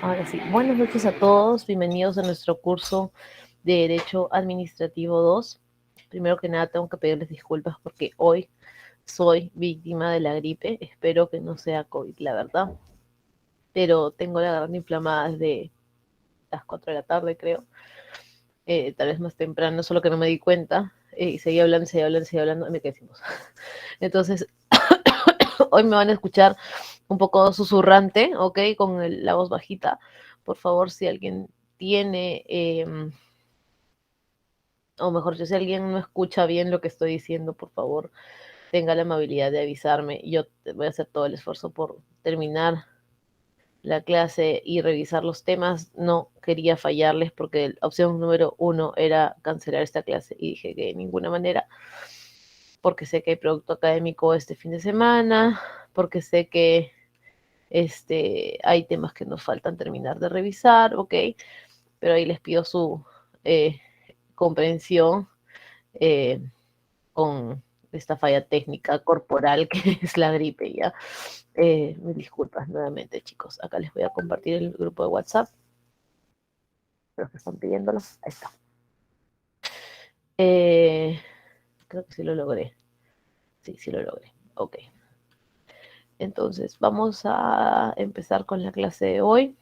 Ahora sí, buenas noches a todos, bienvenidos a nuestro curso de Derecho Administrativo 2. Primero que nada tengo que pedirles disculpas porque hoy soy víctima de la gripe, espero que no sea COVID, la verdad, pero tengo la garganta inflamada desde las 4 de la tarde, creo, tal vez más temprano, solo que no me di cuenta, y seguí hablando, y me quedé sin voz. Entonces, hoy me van a escuchar un poco susurrante, ¿ok? Con la voz bajita. Por favor, si alguien tiene, o mejor, si alguien no escucha bien lo que estoy diciendo, por favor, tenga la amabilidad de avisarme. Yo voy a hacer todo el esfuerzo por terminar la clase y revisar los temas. No quería fallarles porque la opción número 1 era cancelar esta clase y dije que de ninguna manera, porque sé que hay producto académico este fin de semana, porque sé que hay temas que nos faltan terminar de revisar, ok, pero ahí les pido su eh, comprensión eh, con esta falla técnica corporal que es la gripe, ¿ya? Mis disculpas nuevamente, chicos. Acá les voy a compartir el grupo de WhatsApp, los que están pidiéndolo. Ahí está. Eh, Creo que sí lo logré. Sí, sí lo logré. Ok. Entonces, vamos a empezar con la clase de hoy.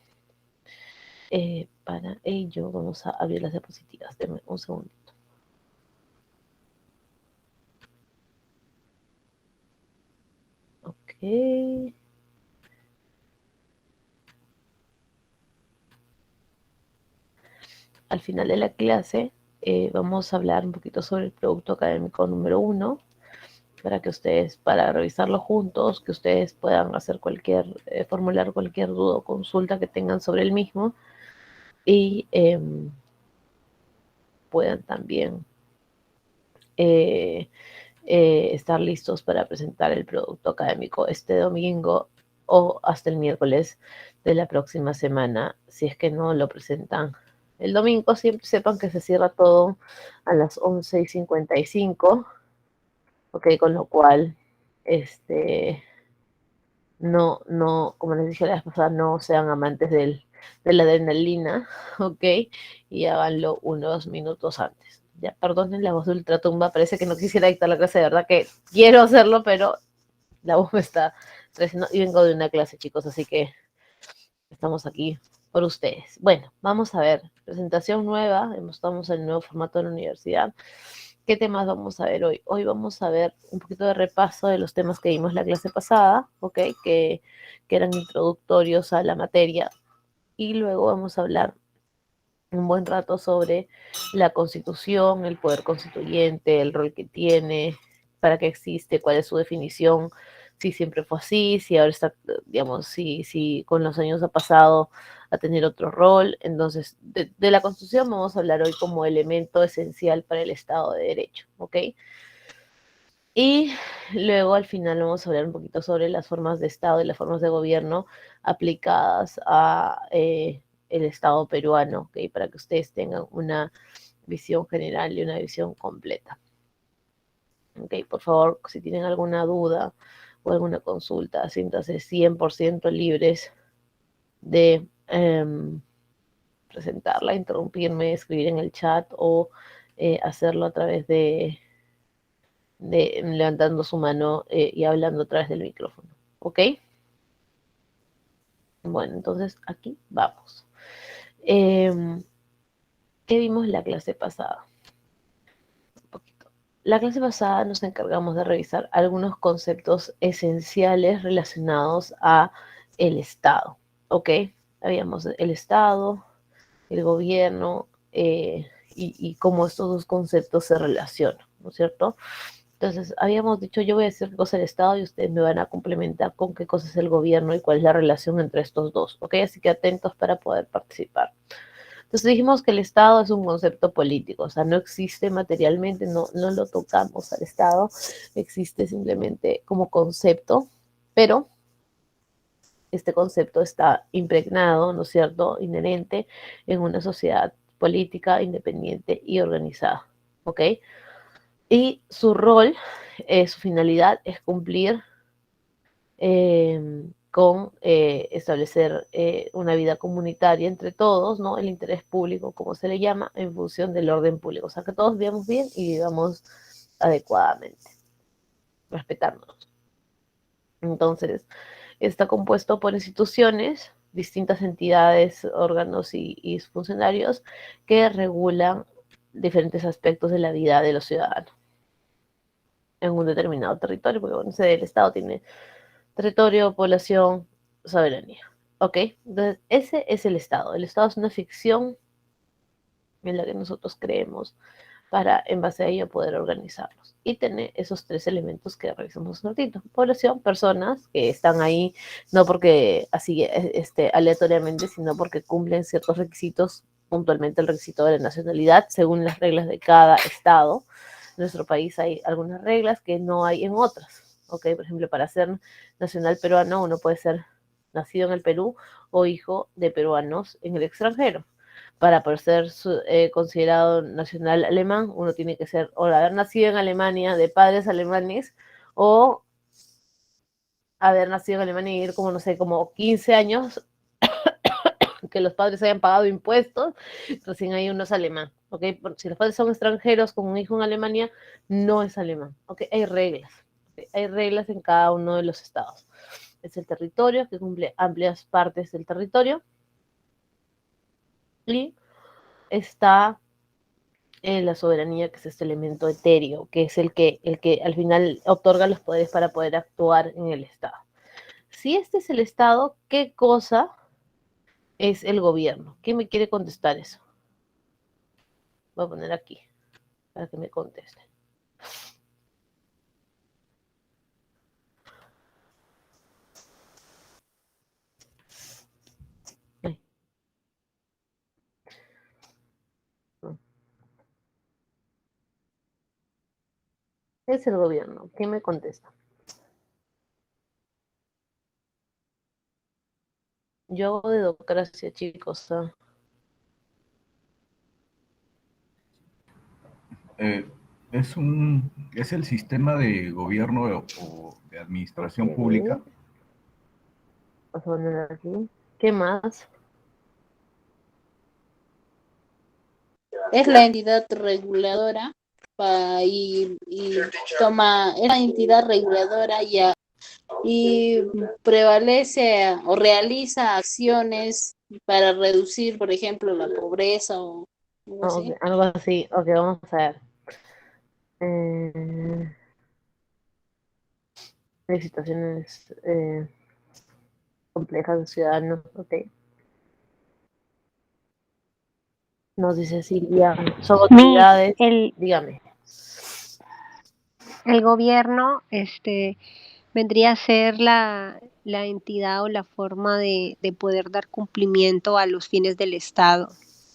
Para ello, vamos a abrir las diapositivas. Denme un segundito. Ok. Al final de la clase vamos a hablar un poquito sobre el producto académico número 1 para que ustedes, para revisarlo juntos, que ustedes puedan hacer formular cualquier duda o consulta que tengan sobre el mismo y puedan también eh, estar listos para presentar el producto académico este domingo o hasta el miércoles de la próxima semana, si es que no lo presentan el domingo. Siempre sepan que se cierra todo a las 11:55, ok, con lo cual, no, como les dije la vez pasada, no sean amantes de la adrenalina, ok, y háganlo unos minutos antes. Ya, perdonen la voz de ultratumba, parece que no quisiera dictar la clase, de verdad que quiero hacerlo, pero la voz me está trayendo, y vengo de una clase, chicos, así que estamos aquí por ustedes. Bueno, vamos a ver, presentación nueva, estamos en el nuevo formato de la universidad. ¿Qué temas vamos a ver hoy? Hoy vamos a ver un poquito de repaso de los temas que vimos la clase pasada, ¿ok? Que eran introductorios a la materia. Y luego vamos a hablar un buen rato sobre la Constitución, el poder constituyente, el rol que tiene, para qué existe, cuál es su definición, si siempre fue así, si ahora está, digamos, si con los años ha pasado a tener otro rol. Entonces, de la Constitución vamos a hablar hoy como elemento esencial para el Estado de Derecho, ¿ok? Y luego al final vamos a hablar un poquito sobre las formas de Estado y las formas de gobierno aplicadas a el Estado peruano, ¿ok? Para que ustedes tengan una visión general y una visión completa. ¿Ok? Por favor, si tienen alguna duda o alguna consulta, siéntanse 100% libres de presentarla, interrumpirme, escribir en el chat o hacerlo a través de levantando su mano y hablando a través del micrófono. ¿Ok? Bueno, entonces aquí vamos. Eh, ¿Qué vimos la clase pasada? Un poquito. La clase pasada nos encargamos de revisar algunos conceptos esenciales relacionados a el Estado. ¿Ok? Habíamos el Estado, el gobierno y cómo estos dos conceptos se relacionan, ¿no es cierto? Entonces, habíamos dicho, yo voy a decir qué cosa es el Estado y ustedes me van a complementar con qué cosa es el gobierno y cuál es la relación entre estos dos, ¿ok? Así que atentos para poder participar. Entonces dijimos que el Estado es un concepto político, o sea, no existe materialmente, no lo tocamos al Estado, existe simplemente como concepto, pero este concepto está impregnado, ¿no es cierto?, inherente en una sociedad política, independiente y organizada, ¿ok? Y su rol, su finalidad es cumplir con establecer una vida comunitaria entre todos, ¿no? El interés público, como se le llama, en función del orden público. O sea, que todos vivamos bien y vivamos adecuadamente, respetándonos. Entonces, está compuesto por instituciones, distintas entidades, órganos y funcionarios que regulan diferentes aspectos de la vida de los ciudadanos en un determinado territorio, porque bueno, el Estado tiene territorio, población, soberanía. ¿Ok? Entonces, ese es el Estado. El Estado es una ficción en la que nosotros creemos para, en base a ello, poder organizarnos. Y tener esos tres elementos que revisamos un ratito. Población, personas que están ahí, no porque así aleatoriamente, sino porque cumplen ciertos requisitos, puntualmente el requisito de la nacionalidad, según las reglas de cada estado. En nuestro país hay algunas reglas que no hay en otras. ¿Ok? Por ejemplo, para ser nacional peruano, uno puede ser nacido en el Perú o hijo de peruanos en el extranjero. Para poder ser considerado nacional alemán, uno tiene que ser o haber nacido en Alemania de padres alemanes o haber nacido en Alemania y ir como, no sé, como 15 años que los padres hayan pagado impuestos, recién ahí uno es alemán, ¿ok? Si los padres son extranjeros con un hijo en Alemania, no es alemán, ¿ok? Hay reglas, ¿okay? Hay reglas en cada uno de los estados. Es el territorio que cumple amplias partes del territorio y está la soberanía, que es este elemento etéreo, que es el que al final otorga los poderes para poder actuar en el Estado. Si este es el Estado, ¿qué cosa es el gobierno? ¿Quién me quiere contestar eso? Voy a poner aquí para que me conteste. Es el gobierno. ¿Quién me contesta? Yo hago dedocracia, chicos. Eh, es el sistema de gobierno o de administración pública. Ok. Vamos a poner aquí. ¿Qué más? Es la entidad reguladora y toma, es la entidad reguladora y prevalece o realiza acciones para reducir, por ejemplo, la pobreza o algo Oh, okay, así. algo así. Ok, vamos a ver. Eh, hay situaciones complejas de ciudadanos. Ok. Nos dice Silvia, son Miss, actividades. Dígame. el gobierno vendría a ser la entidad o la forma de poder dar cumplimiento a los fines del Estado.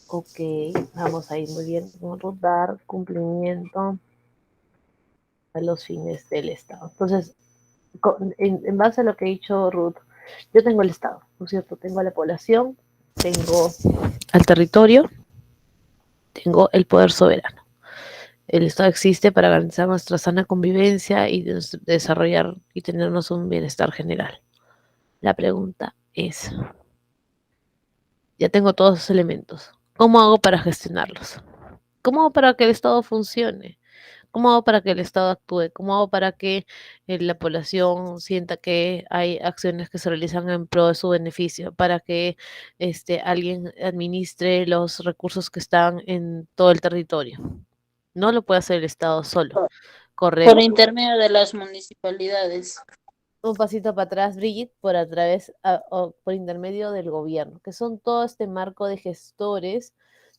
Ok, vamos a ir muy bien. Vamos a dar cumplimiento a los fines del Estado. Entonces, en base a lo que ha dicho Ruth, yo tengo el Estado, ¿no es cierto? Tengo a la población, tengo al territorio, tengo el poder soberano. El Estado existe para garantizar nuestra sana convivencia y desarrollar y tenernos un bienestar general. La pregunta es, ya tengo todos esos elementos, ¿cómo hago para gestionarlos? ¿Cómo hago para que el Estado funcione? ¿Cómo hago para que el Estado actúe? ¿Cómo hago para que la población sienta que hay acciones que se realizan en pro de su beneficio? Para que alguien administre los recursos que están en todo el territorio. No lo puede hacer el Estado solo. Por Correcto. intermedio de las municipalidades. Un pasito para atrás, Brigitte, por intermedio del gobierno, que son todo este marco de gestores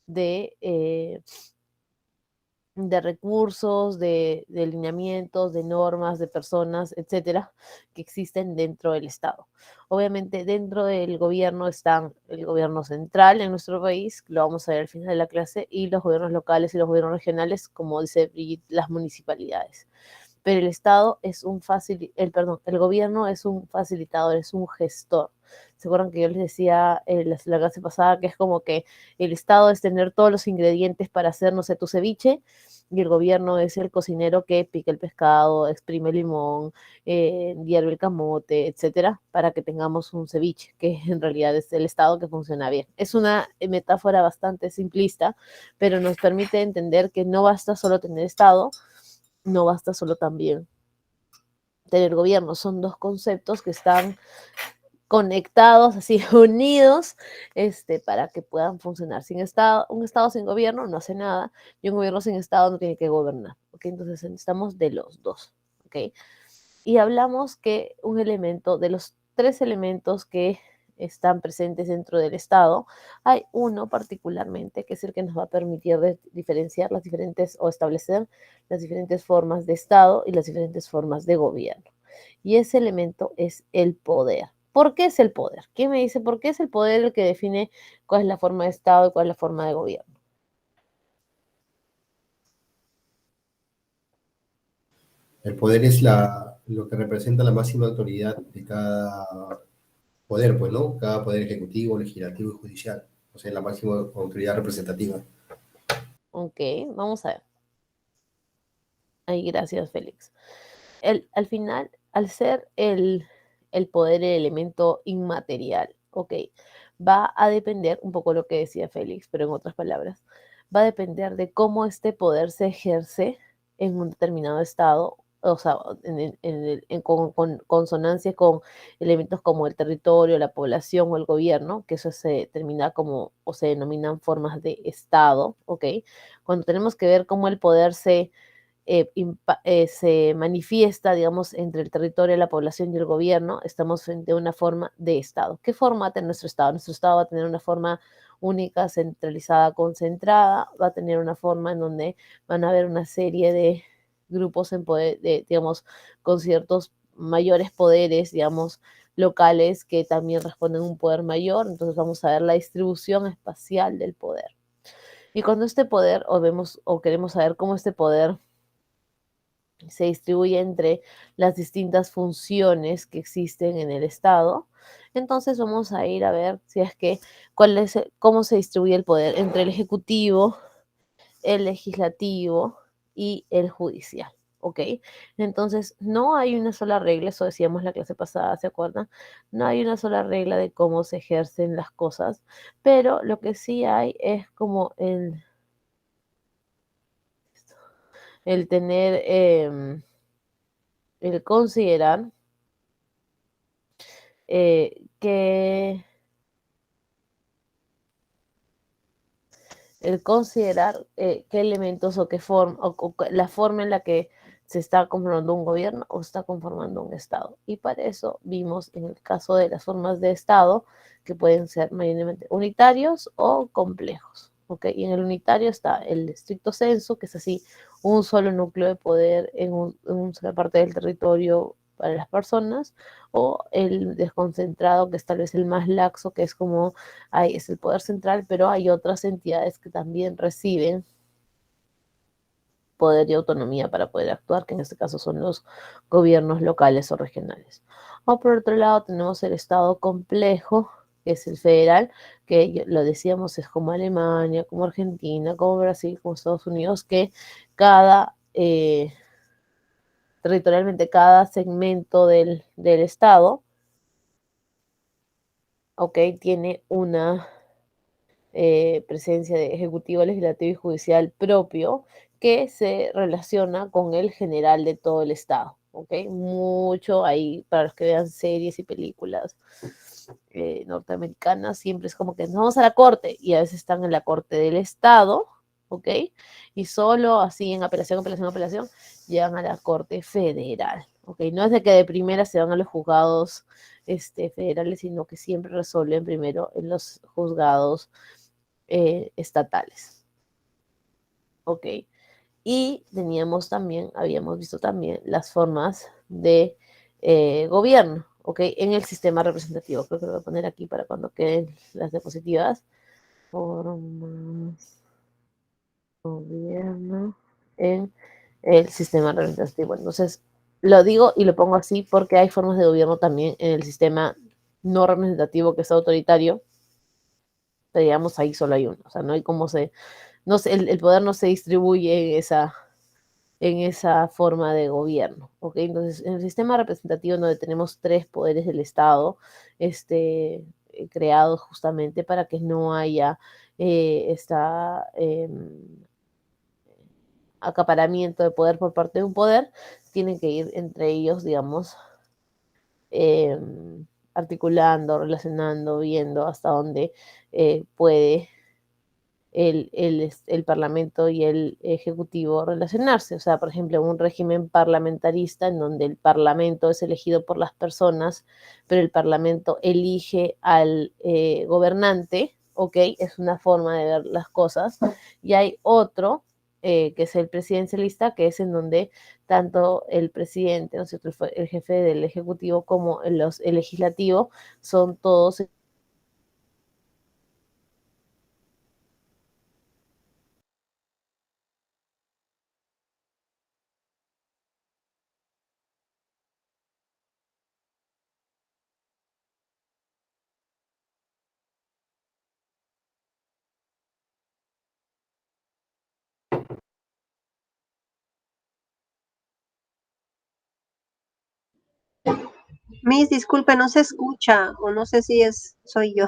de de recursos, de lineamientos, de normas, de personas, etcétera, que existen dentro del Estado. Obviamente, dentro del gobierno están el gobierno central en nuestro país, lo vamos a ver al final de la clase, y los gobiernos locales y los gobiernos regionales, como dice Brigitte, las municipalidades. pero el Estado es el gobierno es un facilitador, es un gestor. ¿Se acuerdan que yo les decía la clase pasada que es como que el Estado es tener todos los ingredientes para hacer, no sé, tu ceviche, y el gobierno es el cocinero que pica el pescado, exprime el limón, hierve el camote, etcétera, para que tengamos un ceviche, que en realidad es el Estado que funciona bien? Es una metáfora bastante simplista, pero nos permite entender que no basta solo tener Estado, no basta solo también tener gobierno. Son dos conceptos que están conectados, así unidos, para que puedan funcionar. Un Estado sin gobierno no hace nada, y un gobierno sin Estado no tiene que gobernar. ¿Okay? Entonces necesitamos de los dos. ¿Okay? Y hablamos que un elemento, de los 3 elementos que están presentes dentro del Estado, hay uno particularmente que es el que nos va a permitir diferenciar las diferentes o establecer las diferentes formas de Estado y las diferentes formas de gobierno. Y ese elemento es el poder. ¿Por qué es el poder? ¿Quién me dice por qué es el poder el que define cuál es la forma de Estado y cuál es la forma de gobierno? El poder es lo que representa la máxima autoridad de cada poder, pues, ¿no? Cada poder ejecutivo, legislativo y judicial. O sea, la máxima autoridad representativa. Ok, vamos a ver. Ahí, gracias, Félix. Al final, al ser el poder el elemento inmaterial, ok, va a depender, un poco lo que decía Félix, pero en otras palabras, va a depender de cómo este poder se ejerce en un determinado estado, o sea, con consonancia con elementos como el territorio, la población o el gobierno, que eso se determina como, o se denominan formas de estado, ok. Cuando tenemos que ver cómo el poder se manifiesta, digamos, entre el territorio, la población y el gobierno, estamos frente a una forma de Estado. ¿Qué forma va a tener nuestro Estado? Nuestro Estado va a tener una forma única, centralizada, concentrada, va a tener una forma en donde van a haber una serie de grupos en poder, digamos, con ciertos mayores poderes, digamos, locales que también responden a un poder mayor. Entonces vamos a ver la distribución espacial del poder. Y cuando este poder, o queremos saber cómo este poder se distribuye entre las distintas funciones que existen en el Estado. Entonces vamos a ir a ver si es que cómo se distribuye el poder entre el ejecutivo, el legislativo y el judicial. ¿Ok? Entonces, no hay una sola regla, eso decíamos la clase pasada, ¿se acuerdan? No hay una sola regla de cómo se ejercen las cosas, pero lo que sí hay es como el tener, el considerar que el considerar qué elementos o qué forma, o la forma en la que se está conformando un gobierno o se está conformando un Estado. Y para eso vimos en el caso de las formas de Estado que pueden ser mayormente unitarios o complejos. ¿Okay? Y en el unitario está el estricto censo, que es así, un solo núcleo de poder en una sola parte del territorio para las personas, o el desconcentrado, que es tal vez el más laxo, que es como es el poder central, pero hay otras entidades que también reciben poder y autonomía para poder actuar, que en este caso son los gobiernos locales o regionales. O por otro lado tenemos el Estado complejo, que es el federal, que lo decíamos es como Alemania, como Argentina, como Brasil, como Estados Unidos, que territorialmente cada segmento del Estado, ok, tiene una presencia de ejecutivo, legislativo y judicial propio que se relaciona con el general de todo el Estado. ¿Ok? Mucho ahí, para los que vean series y películas norteamericanas, siempre es como que nos vamos a la corte y a veces están en la corte del Estado, ¿ok? Y solo así en apelación, apelación, apelación, llegan a la corte federal, ¿ok? No es de que de primera se van a los juzgados federales, sino que siempre resuelven primero en los juzgados estatales. Ok. Y habíamos visto también las formas de gobierno, ok, en el sistema representativo. Creo que lo voy a poner aquí para cuando queden las diapositivas. Formas de gobierno en el sistema representativo. Entonces, lo digo y lo pongo así porque hay formas de gobierno también en el sistema no representativo que es autoritario, pero digamos ahí solo hay uno, o sea, no hay cómo no se, el poder no se distribuye en esa forma de gobierno, ¿ok? Entonces, en el sistema representativo donde tenemos tres poderes del Estado, creados justamente para que no haya esta acaparamiento de poder por parte de un poder, tienen que ir entre ellos, digamos, eh, articulando, relacionando, viendo hasta dónde puede el Parlamento y el Ejecutivo relacionarse. O sea, por ejemplo, un régimen parlamentarista en donde el Parlamento es elegido por las personas, pero el Parlamento elige al gobernante, ¿ok? Es una forma de ver las cosas. Y hay otro, que es el presidencialista, que es en donde tanto el presidente, ¿no es cierto?, el jefe del Ejecutivo como el legislativo son todos. Miss, disculpe, no se escucha, o no sé si soy yo.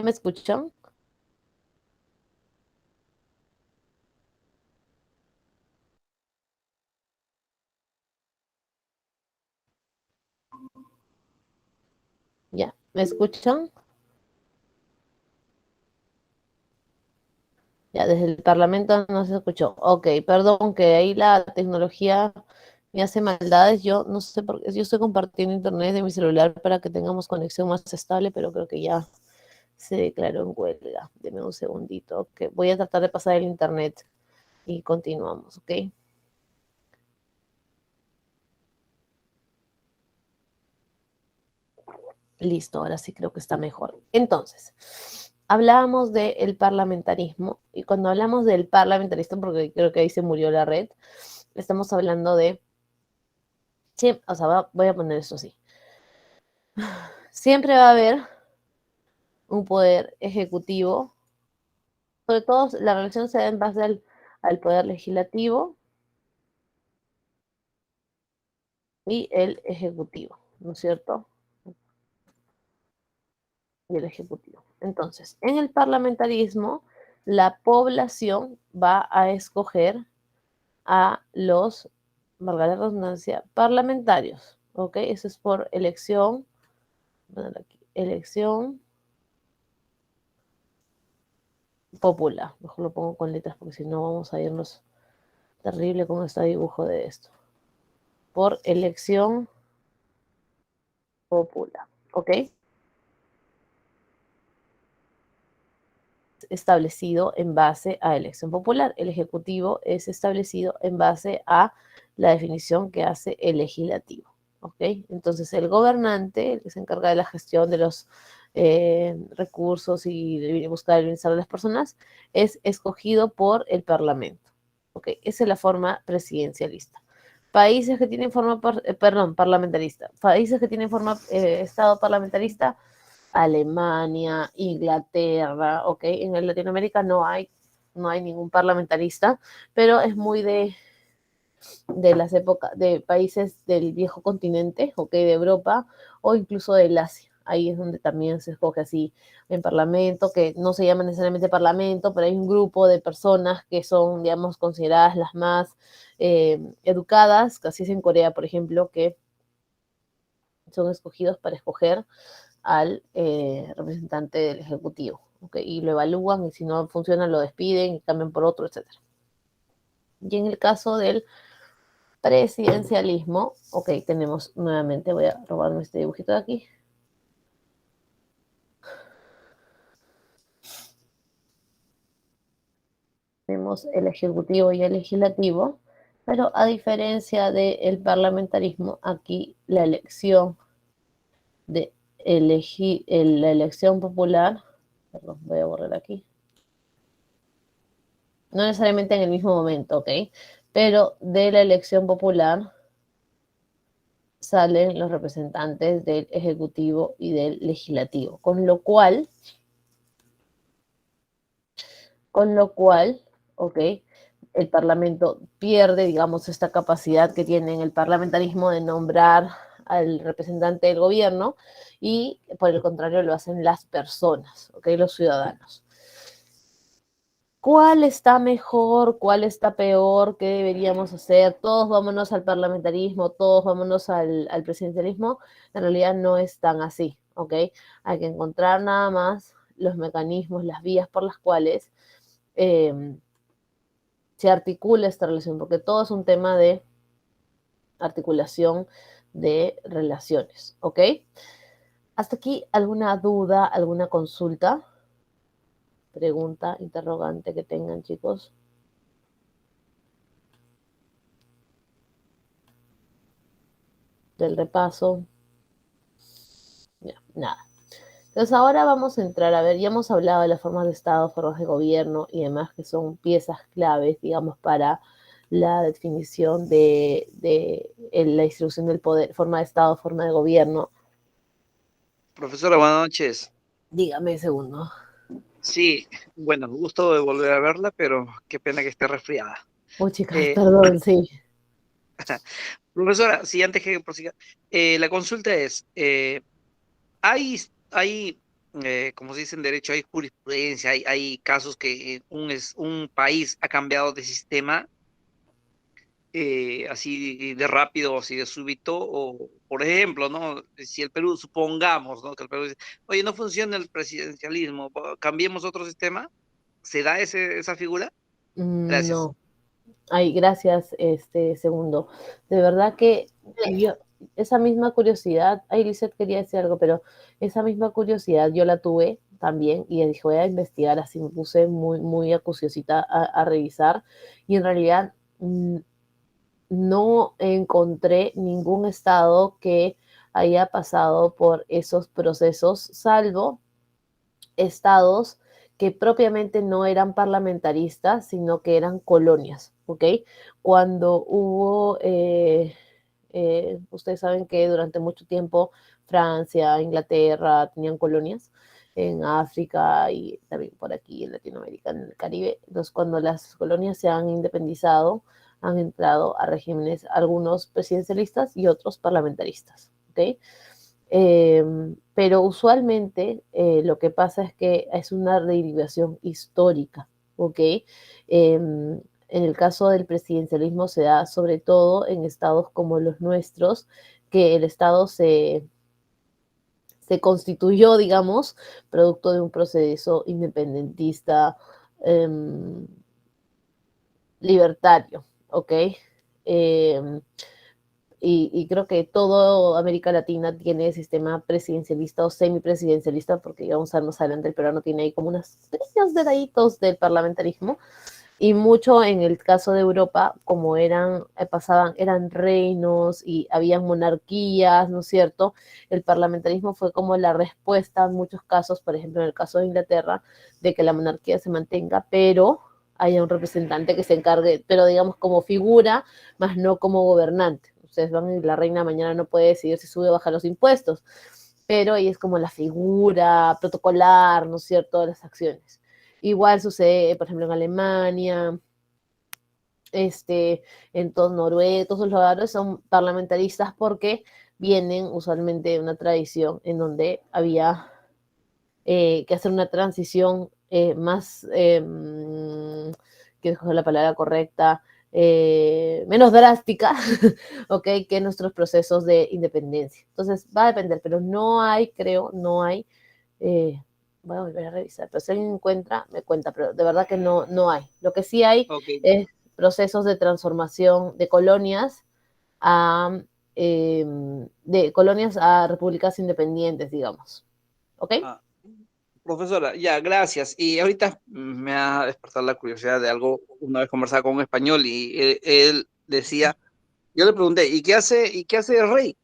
¿Me escuchan? ¿Ya? ¿Me escuchan? Ya, desde el Parlamento no se escuchó. Ok, perdón, que ahí la tecnología me hace maldades. Yo no sé por qué, yo estoy compartiendo internet de mi celular para que tengamos conexión más estable, pero creo que ya se declaró en huelga. Deme un segundito, que voy a tratar de pasar el internet y continuamos, ¿ok? Listo, ahora sí creo que está mejor. Entonces, hablábamos del parlamentarismo, y cuando hablamos del parlamentarismo, porque creo que ahí se murió la red, estamos hablando de, sí, o sea, voy a poner esto así. Siempre va a haber un poder ejecutivo, sobre todo la relación se da en base al poder legislativo y el ejecutivo, ¿no es cierto? Y el ejecutivo. Entonces, en el parlamentarismo, la población va a escoger a los, valga la redundancia, parlamentarios, ¿ok? Eso es por elección, aquí, elección popular. Mejor lo pongo con letras porque si no vamos a irnos terrible con este dibujo de esto. Por elección popular, ¿ok? Establecido en base a elección popular. El ejecutivo es establecido en base a la definición que hace el legislativo, ¿ok? Entonces el gobernante, el que se encarga de la gestión de los recursos y de buscar el bienestar de las personas, es escogido por el Parlamento, ¿ok? Esa es la forma presidencialista. Países que tienen forma, parlamentarista. Países que tienen forma Estado parlamentarista, Alemania, Inglaterra, ¿ok? En Latinoamérica no hay ningún parlamentarista, pero es muy de las épocas, de países del viejo continente, ¿ok? De Europa o incluso del Asia. Ahí es donde también se escoge así en parlamento, que no se llama necesariamente parlamento, pero hay un grupo de personas que son, digamos, consideradas las más educadas, que así es en Corea, por ejemplo, que son escogidos para escoger al representante del Ejecutivo, ¿okay? Y lo evalúan y si no funciona lo despiden y cambian por otro, etc. Y en el caso del presidencialismo, ok, tenemos nuevamente, voy a robarme este dibujito de aquí. Tenemos el Ejecutivo y el Legislativo, pero a diferencia del parlamentarismo, aquí la elección de la elección popular, perdón, voy a borrar aquí, no necesariamente en el mismo momento, ¿ok? Pero de la elección popular salen los representantes del Ejecutivo y del Legislativo, con lo cual, ¿ok? El Parlamento pierde, digamos, esta capacidad que tiene en el parlamentarismo de nombrar al representante del gobierno y por el contrario lo hacen las personas, ¿ok? Los ciudadanos. ¿Cuál está mejor? ¿Cuál está peor? ¿Qué deberíamos hacer? Todos vámonos al parlamentarismo, todos vámonos al presidencialismo. En realidad no es tan así, ¿ok? Hay que encontrar nada más los mecanismos, las vías por las cuales se articula esta relación, porque todo es un tema de articulación de relaciones, ¿ok? ¿Hasta aquí alguna duda, alguna consulta, pregunta, interrogante que tengan, chicos? Del repaso. Ya, nada. Entonces ahora vamos a entrar a ver, ya hemos hablado de las formas de Estado, formas de gobierno y demás que son piezas claves, digamos, para la definición de la distribución del poder, forma de Estado, forma de gobierno. Profesora, buenas noches. Dígame segundo. Sí, bueno, gusto de volver a verla, pero qué pena que esté resfriada. Oh, chicas, perdón, sí. Profesora, sí, antes que prosiga, la consulta es, hay como se dice en derecho, hay jurisprudencia, hay casos que un país ha cambiado de sistema así de rápido, así de súbito, o por ejemplo, ¿no? Si el Perú, supongamos, ¿no? Que el Perú dice, oye, no funciona el presidencialismo, cambiemos otro sistema, ¿se da esa figura? Gracias. No. Ay, gracias, segundo. De verdad que yo, esa misma curiosidad, ay, Lizeth quería decir algo, pero esa misma curiosidad yo la tuve también y dije, voy a investigar, así me puse muy, muy acuciosita a revisar y en realidad no encontré ningún estado que haya pasado por esos procesos, salvo estados que propiamente no eran parlamentaristas, sino que eran colonias, ¿ok? Cuando hubo, ustedes saben que durante mucho tiempo Francia, Inglaterra tenían colonias en África y también por aquí en Latinoamérica, en el Caribe. Entonces, cuando las colonias se han independizado, han entrado a regímenes, algunos presidencialistas y otros parlamentaristas, ¿ok? Pero usualmente lo que pasa es que es una derivación histórica, ¿ok? En el caso del presidencialismo se da sobre todo en estados como los nuestros, que el estado se constituyó, digamos, producto de un proceso independentista libertario, ¿ok? Eh, y creo que toda América Latina tiene sistema presidencialista o semipresidencialista, porque ya vamos a ver más adelante, el peruano tiene ahí como unos pequeños detallitos del parlamentarismo, y mucho en el caso de Europa, como eran reinos y habían monarquías, ¿no es cierto? El parlamentarismo fue como la respuesta en muchos casos, por ejemplo, en el caso de Inglaterra, de que la monarquía se mantenga, pero haya un representante que se encargue, pero digamos como figura, más no como gobernante. Ustedes van y la reina mañana no puede decidir si sube o baja los impuestos, pero ella es como la figura protocolar, ¿no es cierto?, de las acciones. Igual sucede, por ejemplo, en Alemania, en todo Noruega, todos los lugares son parlamentaristas porque vienen usualmente de una tradición en donde había que hacer una transición más, que es la palabra correcta, menos drástica, ¿ok? Que nuestros procesos de independencia. Entonces, va a depender, pero no hay, creo, no hay, voy a volver a revisar, pero si alguien encuentra, me cuenta, pero de verdad que no hay. Lo que sí hay Okay. es procesos de transformación de colonias de colonias a repúblicas independientes, digamos. ¿Ok? Ah, profesora, ya, gracias. Y ahorita me ha despertado la curiosidad de algo, una vez conversaba con un español y él decía, yo le pregunté, y qué hace el rey?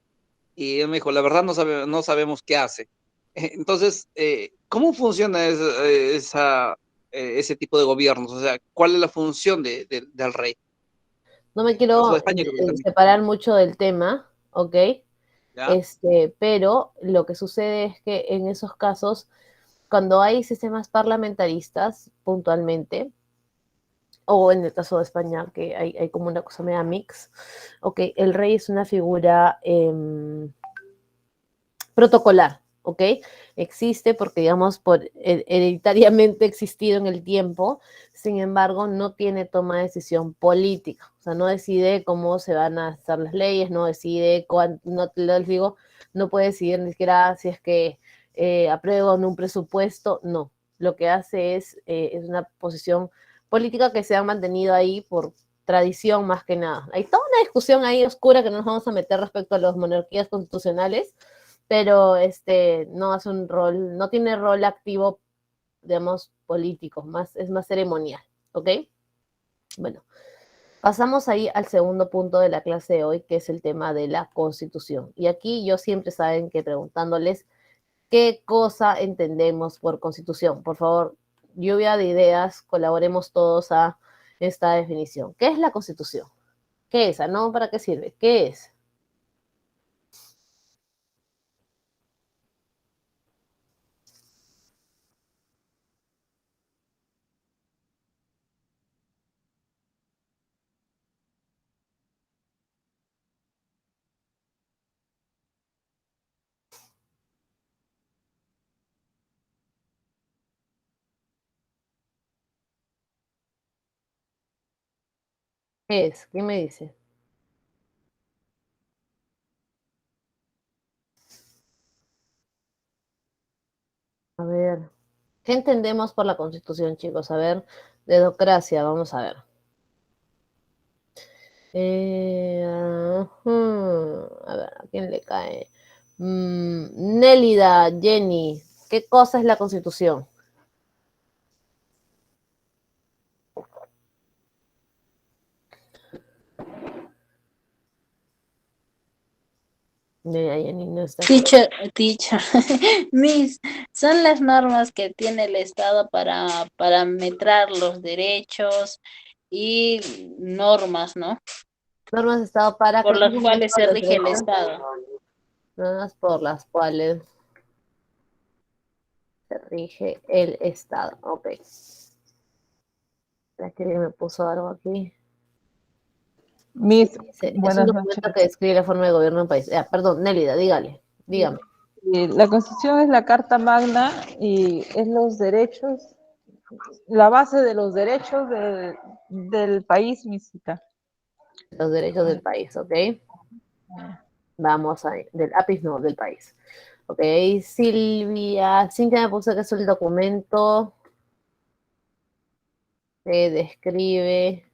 Y él me dijo, la verdad no sabemos qué hace. Entonces, ¿cómo funciona ese tipo de gobiernos? O sea, ¿cuál es la función del rey? No me En el caso de quiero España creo que también. separar mucho del tema, ¿ok? ¿Ya? Pero lo que sucede es que en esos casos, cuando hay sistemas parlamentaristas, puntualmente, o en el caso de España, que hay como una cosa media mix, ok, el rey es una figura protocolar, ¿ok? Existe porque, digamos, hereditariamente existido en el tiempo, sin embargo, no tiene toma de decisión política, o sea, no decide cómo se van a hacer las leyes, no decide, no les digo, no puede decidir ni siquiera si es que aprueban un presupuesto, no. Lo que hace es una posición política que se ha mantenido ahí por tradición más que nada. Hay toda una discusión ahí oscura que no nos vamos a meter respecto a las monarquías constitucionales, pero no hace un rol, no tiene rol activo, digamos, político, es más ceremonial, ¿ok? Bueno, pasamos ahí al segundo punto de la clase de hoy, que es el tema de la Constitución. Y aquí yo siempre saben que preguntándoles qué cosa entendemos por Constitución. Por favor, lluvia de ideas, colaboremos todos a esta definición. ¿Qué es la Constitución? ¿Qué es? ¿No? ¿Para qué sirve? ¿Qué es? ¿Qué es? ¿Quién me dice? A ver, ¿qué entendemos por la Constitución, chicos? A ver, dedocracia, vamos a ver. A ver, ¿a quién le cae? Nélida, Jenny, ¿qué cosa es la Constitución? Jenny no está aquí. Teacher, Miss, son las normas que tiene el Estado para parametrar los derechos y normas, ¿no? Normas de Estado para Por que las cuales se los rige el derechos, Estado. normas por las cuales se rige el Estado. Ok. La que me puso algo aquí. Miss, Es un buenas noches. documento que describe la forma de gobierno del país. Perdón, Nélida, dígame. La Constitución es la Carta Magna y es los derechos, la base de los derechos del país, misita. Los derechos del país, ¿ok? Vamos a del APIS, no, del país. Ok, Cintia me puso que es el documento que describe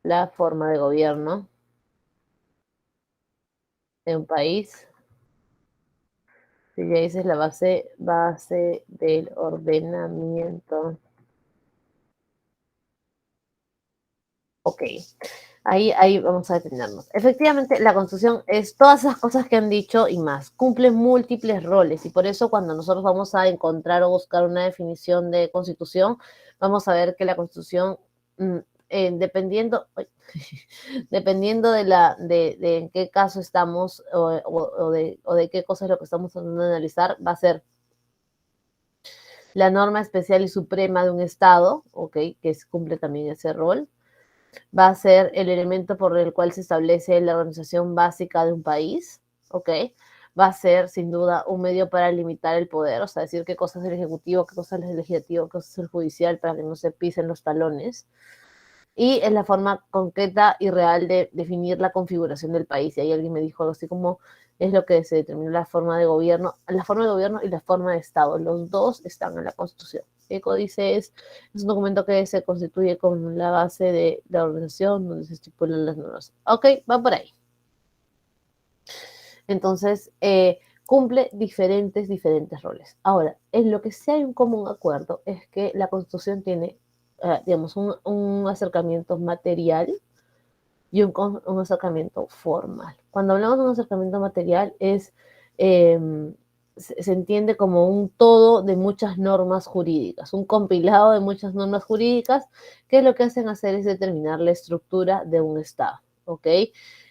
la forma de gobierno de un país. Si ya dices la base del ordenamiento. Ok, ahí vamos a detenernos. Efectivamente, la Constitución es todas esas cosas que han dicho y más. Cumple múltiples roles y por eso cuando nosotros vamos a encontrar o buscar una definición de Constitución, vamos a ver que la Constitución, dependiendo, dependiendo de en qué caso estamos o de qué cosa es lo que estamos tratando de analizar, va a ser la norma especial y suprema de un Estado, ¿ok? Que cumple también ese rol. Va a ser el elemento por el cual se establece la organización básica de un país, ¿ok? Va a ser, sin duda, un medio para limitar el poder, o sea, decir qué cosa es el ejecutivo, qué cosa es el legislativo, qué cosa es el judicial, para que no se pisen los talones. Y es la forma concreta y real de definir la configuración del país. Y ahí alguien me dijo algo así como es lo que se determina la forma de gobierno y la forma de Estado. Los dos están en la Constitución. El códice es un documento que se constituye con la base de la organización donde se estipulan las normas. Ok, va por ahí. Entonces, cumple diferentes roles. Ahora, en lo que sí hay un común acuerdo es que la Constitución tiene, digamos, un acercamiento material y un acercamiento formal. Cuando hablamos de un acercamiento material es se entiende como un todo de muchas normas jurídicas, un compilado de muchas normas jurídicas que lo que hacen hacer es determinar la estructura de un Estado, ¿ok?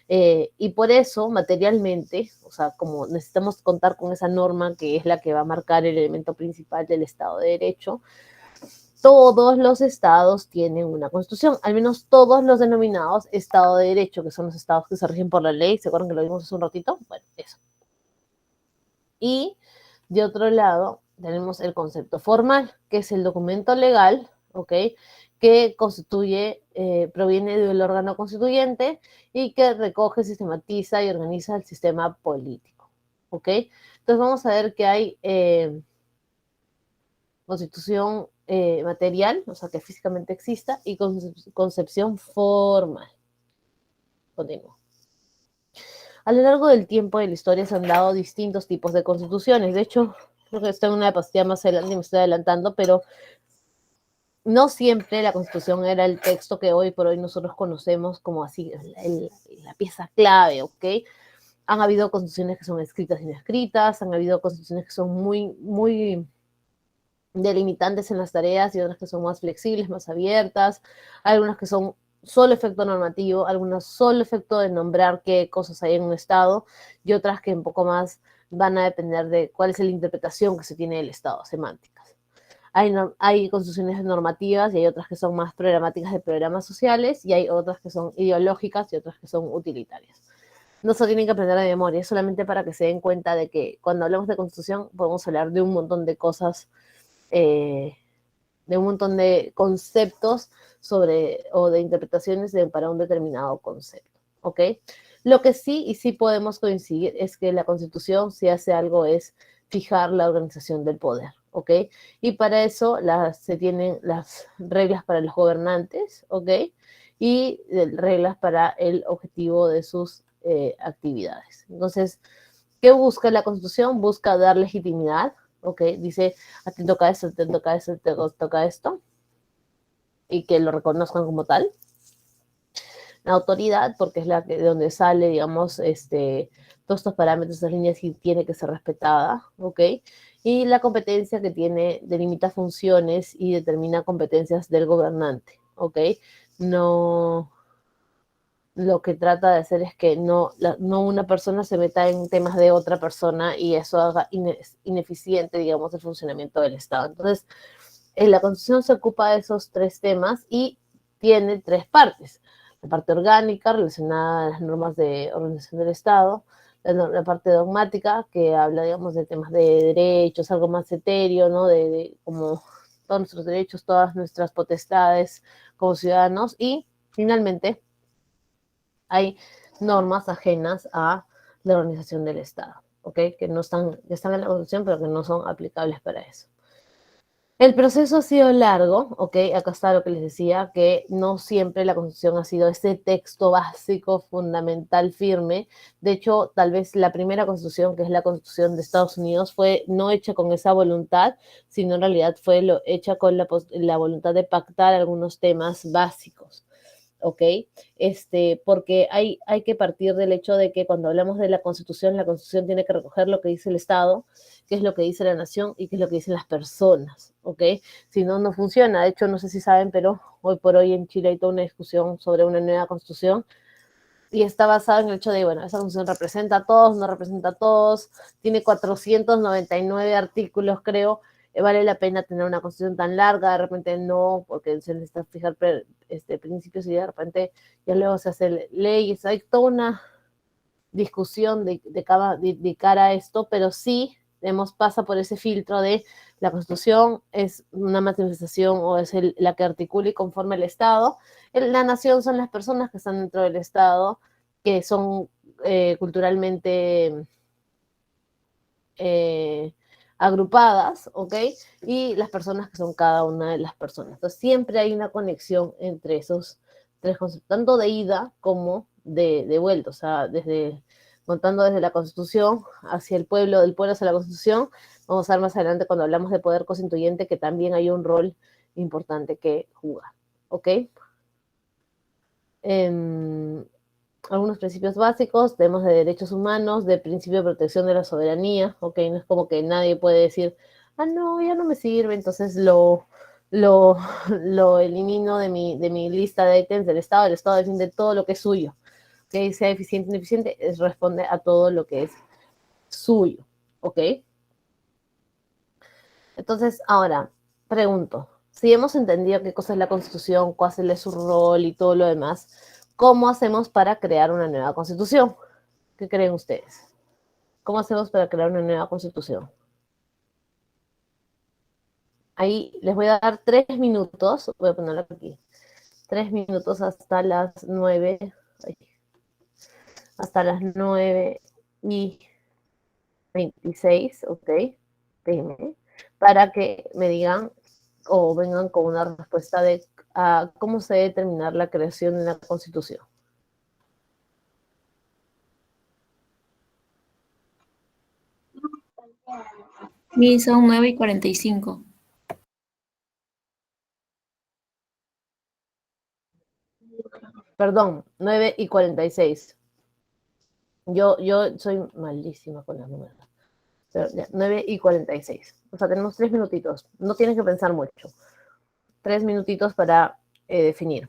Y por eso, materialmente, o sea, como necesitamos contar con esa norma que es la que va a marcar el elemento principal del Estado de Derecho, todos los estados tienen una constitución, al menos todos los denominados Estado de Derecho, que son los estados que se rigen por la ley. ¿Se acuerdan que lo vimos hace un ratito? Bueno, eso. Y de otro lado tenemos el concepto formal, que es el documento legal, ¿ok? Que constituye, proviene del órgano constituyente y que recoge, sistematiza y organiza el sistema político, ¿ok? Entonces vamos a ver que hay constitución material, o sea, que físicamente exista, y concepción formal. Continúo. A lo largo del tiempo de la historia se han dado distintos tipos de constituciones. De hecho, creo que estoy en una diapositiva más adelante y me estoy adelantando, pero no siempre la Constitución era el texto que hoy por hoy nosotros conocemos como así, la pieza clave, ¿ok? Han habido constituciones que son escritas y no escritas, han habido constituciones que son muy delimitantes en las tareas y otras que son más flexibles, más abiertas, algunas que son solo efecto normativo, algunas solo efecto de nombrar qué cosas hay en un Estado y otras que un poco más van a depender de cuál es la interpretación que se tiene del Estado, semánticas. Hay constituciones normativas y hay otras que son más programáticas de programas sociales y hay otras que son ideológicas y otras que son utilitarias. No se tienen que aprender de memoria, es solamente para que se den cuenta de que cuando hablamos de constitución podemos hablar de un montón de cosas, de un montón de conceptos sobre o de interpretaciones para un determinado concepto, ¿ok? Lo que sí y sí podemos coincidir es que la Constitución, si hace algo, es fijar la organización del poder, ¿ok? Y para eso se tienen las reglas para los gobernantes, ¿ok? Y reglas para el objetivo de sus actividades. Entonces, ¿qué busca la Constitución? Busca dar legitimidad, ¿ok? Dice, a ti te toca esto, te toca esto, te toca esto, y que lo reconozcan como tal. La autoridad, porque es la que, de donde sale, digamos, todos estos parámetros, estas líneas, y tiene que ser respetada, ¿ok? Y la competencia que tiene, delimita funciones y determina competencias del gobernante, ¿ok? No, lo que trata de hacer es que no una persona se meta en temas de otra persona y eso haga ineficiente, digamos, el funcionamiento del Estado. Entonces, la Constitución se ocupa de esos tres temas y tiene tres partes. La parte orgánica, relacionada a las normas de organización del Estado, la parte dogmática, que habla, digamos, de temas de derechos, algo más etéreo, ¿no? De como todos nuestros derechos, todas nuestras potestades como ciudadanos, y finalmente hay normas ajenas a la organización del Estado, ¿ok? Que están en la Constitución, pero que no son aplicables para eso. El proceso ha sido largo, ¿ok? Acá está lo que les decía, que no siempre la Constitución ha sido ese texto básico, fundamental, firme. De hecho, tal vez la primera Constitución, que es la Constitución de Estados Unidos, fue no hecha con esa voluntad, sino en realidad fue hecha con la voluntad de pactar algunos temas básicos. ¿Ok? Porque hay que partir del hecho de que cuando hablamos de la Constitución tiene que recoger lo que dice el Estado, qué es lo que dice la nación y qué es lo que dicen las personas, ¿ok? Si no, no funciona. De hecho, no sé si saben, pero hoy por hoy en Chile hay toda una discusión sobre una nueva Constitución y está basada en el hecho de, bueno, esa Constitución representa a todos, no representa a todos, tiene 499 artículos, creo. Vale la pena tener una Constitución tan larga, de repente no, porque se necesita fijar principios y de repente ya luego se hace leyes. Hay toda una discusión de cara a esto, pero sí pasa por ese filtro de la Constitución es una manifestación o es la que articula y conforma el Estado. La nación son las personas que están dentro del Estado, que son culturalmente agrupadas, ¿ok? Y las personas que son cada una de las personas. Entonces siempre hay una conexión entre esos tres conceptos, tanto de ida como de vuelta, o sea, contando desde la Constitución hacia el pueblo, del pueblo hacia la Constitución. Vamos a ver más adelante cuando hablamos de poder constituyente que también hay un rol importante que jugar, ¿ok? algunos principios básicos, tenemos de derechos humanos, de principio de protección de la soberanía, ¿ok? No es como que nadie puede decir, ah, no, ya no me sirve, entonces lo, lo elimino de mi lista de ítems del Estado. El Estado defiende todo lo que es suyo, ¿ok? Sea eficiente o ineficiente, responde a todo lo que es suyo, ¿ok? Entonces, ahora, pregunto, si hemos entendido qué cosa es la Constitución, cuál es su rol y todo lo demás, ¿cómo hacemos para crear una nueva Constitución? ¿Qué creen ustedes? ¿Cómo hacemos para crear una nueva Constitución? Ahí les voy a dar 3 minutos, voy a ponerlo aquí, 3 minutos hasta las 9, hasta las 9:26, ¿ok? Déjenme, para que me digan o vengan con una respuesta de cómo se debe determinar la creación de la Constitución. Sí, son 9:45. Perdón, 9:46. Yo soy malísima con las números. Pero ya, 9:46. O sea, tenemos 3 minutitos. No tienes que pensar mucho. 3 minutitos para definir.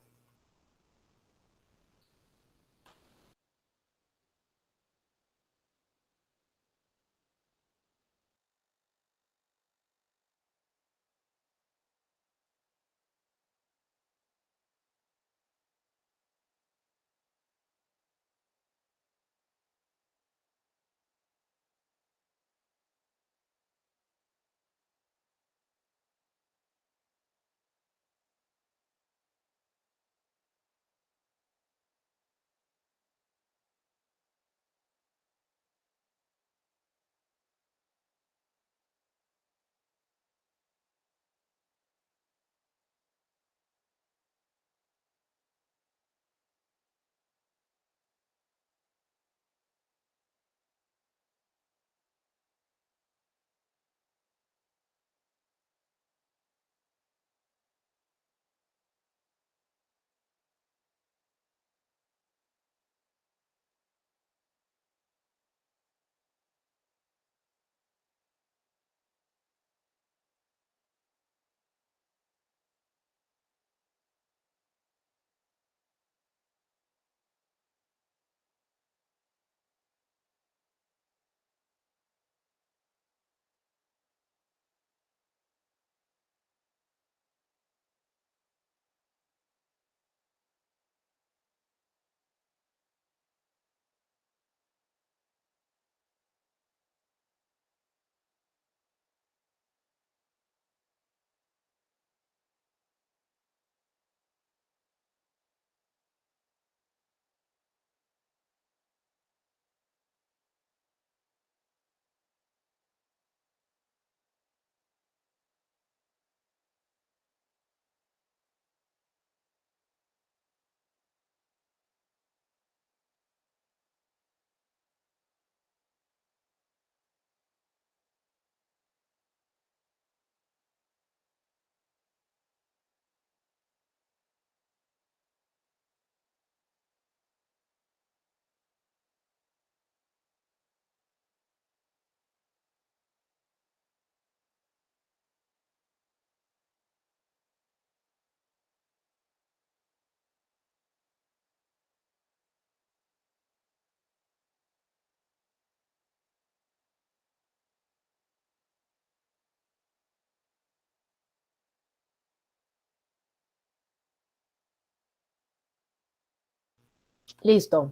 Listo.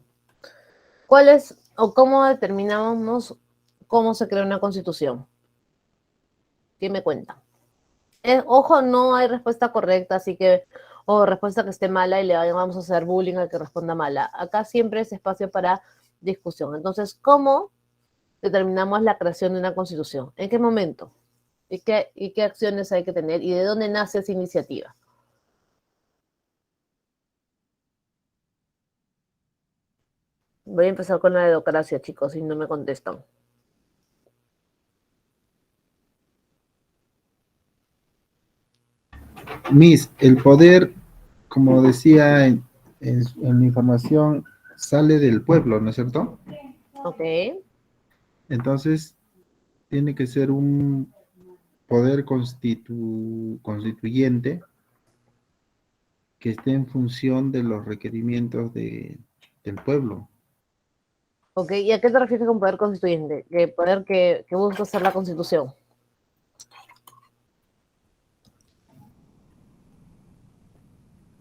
¿Cuál es o cómo determinamos cómo se crea una constitución? ¿Quién me cuenta? Ojo, no hay respuesta correcta, así que, o respuesta que esté mala y le vamos a hacer bullying al que responda mala. Acá siempre es espacio para discusión. Entonces, ¿cómo determinamos la creación de una constitución? ¿En qué momento? ¿Y qué acciones hay que tener? ¿Y de dónde nace esa iniciativa? Voy a empezar con la democracia, chicos, si no me contestan. Miss, el poder, como decía en la información, sale del pueblo, ¿no es cierto? Ok. Entonces, tiene que ser un poder constituyente que esté en función de los requerimientos del pueblo. Ok, ¿y a qué te refieres con poder constituyente? ¿Qué poder que busca hacer la Constitución?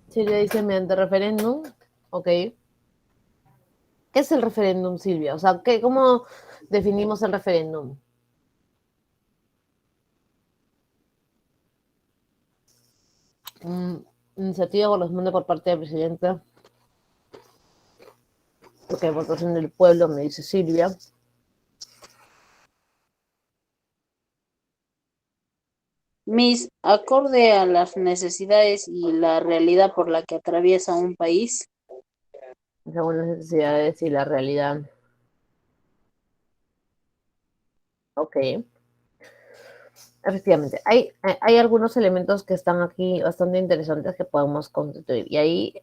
Silvia dice mediante referéndum. Ok. ¿Qué es el referéndum, Silvia? O sea, ¿cómo definimos el referéndum? Iniciativa corresponde por parte del presidente. Porque hay votación del pueblo, me dice Silvia. Miss, acorde a las necesidades y la realidad por la que atraviesa un país. Según las necesidades y la realidad. Ok. Efectivamente, hay algunos elementos que están aquí bastante interesantes que podemos constituir. Y ahí,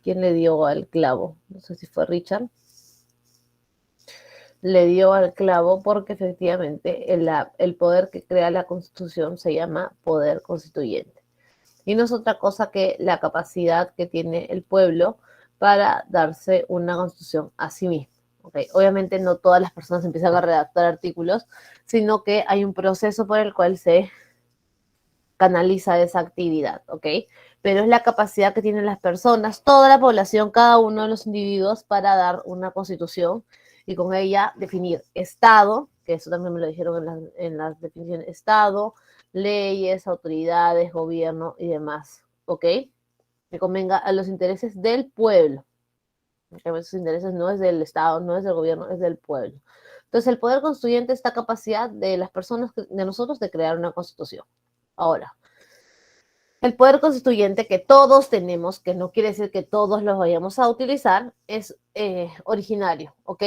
¿quién le dio al clavo? No sé si fue Richard. Le dio al clavo porque efectivamente el poder que crea la Constitución se llama poder constituyente. Y no es otra cosa que la capacidad que tiene el pueblo para darse una constitución a sí mismo. Okay. Obviamente no todas las personas empiezan a redactar artículos, sino que hay un proceso por el cual se canaliza esa actividad, ¿ok? Pero es la capacidad que tienen las personas, toda la población, cada uno de los individuos para dar una constitución y con ella definir Estado, que eso también me lo dijeron en las definiciones, Estado, leyes, autoridades, gobierno y demás, ¿ok? Que convenga a los intereses del pueblo. Okay, esos intereses no es del Estado, no es del gobierno, es del pueblo. Entonces, el poder constituyente es esta capacidad de las personas, de nosotros, de crear una constitución. Ahora, el poder constituyente que todos tenemos, que no quiere decir que todos los vayamos a utilizar, es originario, ¿ok?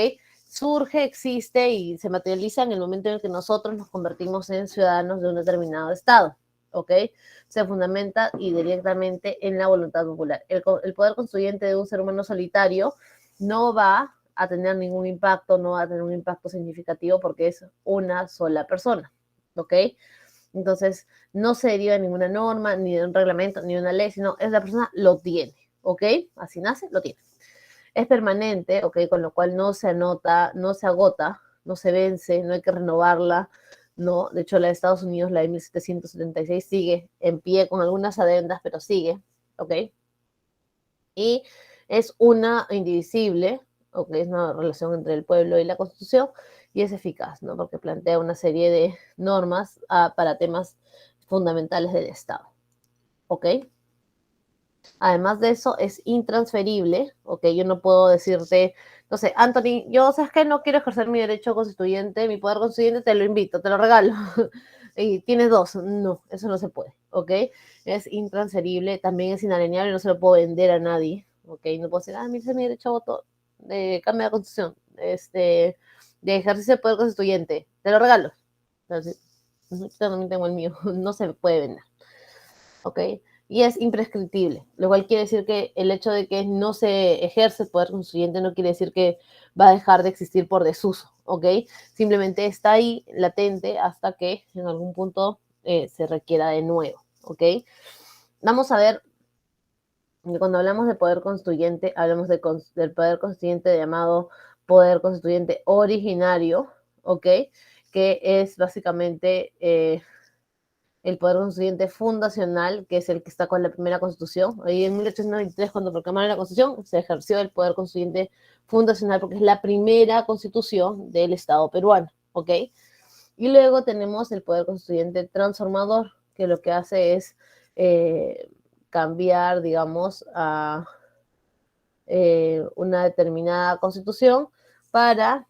Surge, existe y se materializa en el momento en el que nosotros nos convertimos en ciudadanos de un determinado estado, ¿ok? Se fundamenta y directamente en la voluntad popular. El poder constituyente de un ser humano solitario no va a tener ningún impacto, no va a tener un impacto significativo porque es una sola persona, ¿ok? Entonces, no se deriva de ninguna norma, ni de un reglamento, ni de una ley, sino es la persona lo tiene, ¿ok? Así nace, lo tiene. Es permanente, ¿ok? Con lo cual no se anota, no se agota, no se vence, no hay que renovarla, no. De hecho, la de Estados Unidos, la de 1776, sigue en pie con algunas adendas, pero sigue, ¿ok? Y es una indivisible, ¿ok? Es una relación entre el pueblo y la Constitución, y es eficaz, ¿no? Porque plantea una serie de normas para temas fundamentales del Estado, ¿ok? Además de eso, es intransferible, ¿ok? Yo no puedo decirte, no sé, Anthony, yo, ¿sabes qué? No quiero ejercer mi derecho constituyente, mi poder constituyente, te lo invito, te lo regalo. Y tienes dos. No, eso no se puede, ¿ok? Es intransferible, también es inalienable, no se lo puedo vender a nadie, ¿ok? No puedo decir, mira, ese es mi derecho a voto, de cambio de constitución, de ejercicio del poder constituyente, te lo regalo. Entonces, yo también tengo el mío, no se puede vender, ¿ok? Y es imprescriptible, lo cual quiere decir que el hecho de que no se ejerce el poder constituyente no quiere decir que va a dejar de existir por desuso, ¿ok? Simplemente está ahí latente hasta que en algún punto se requiera de nuevo, ¿ok? Vamos a ver, cuando hablamos de poder constituyente, hablamos del poder constituyente llamado poder constituyente originario, ¿ok? Que es básicamente el poder constituyente fundacional, que es el que está con la primera constitución. Ahí en 1893, cuando proclamaron la constitución, se ejerció el poder constituyente fundacional porque es la primera constitución del Estado peruano, ¿ok? Y luego tenemos el poder constituyente transformador, que lo que hace es cambiar, digamos, a una determinada constitución para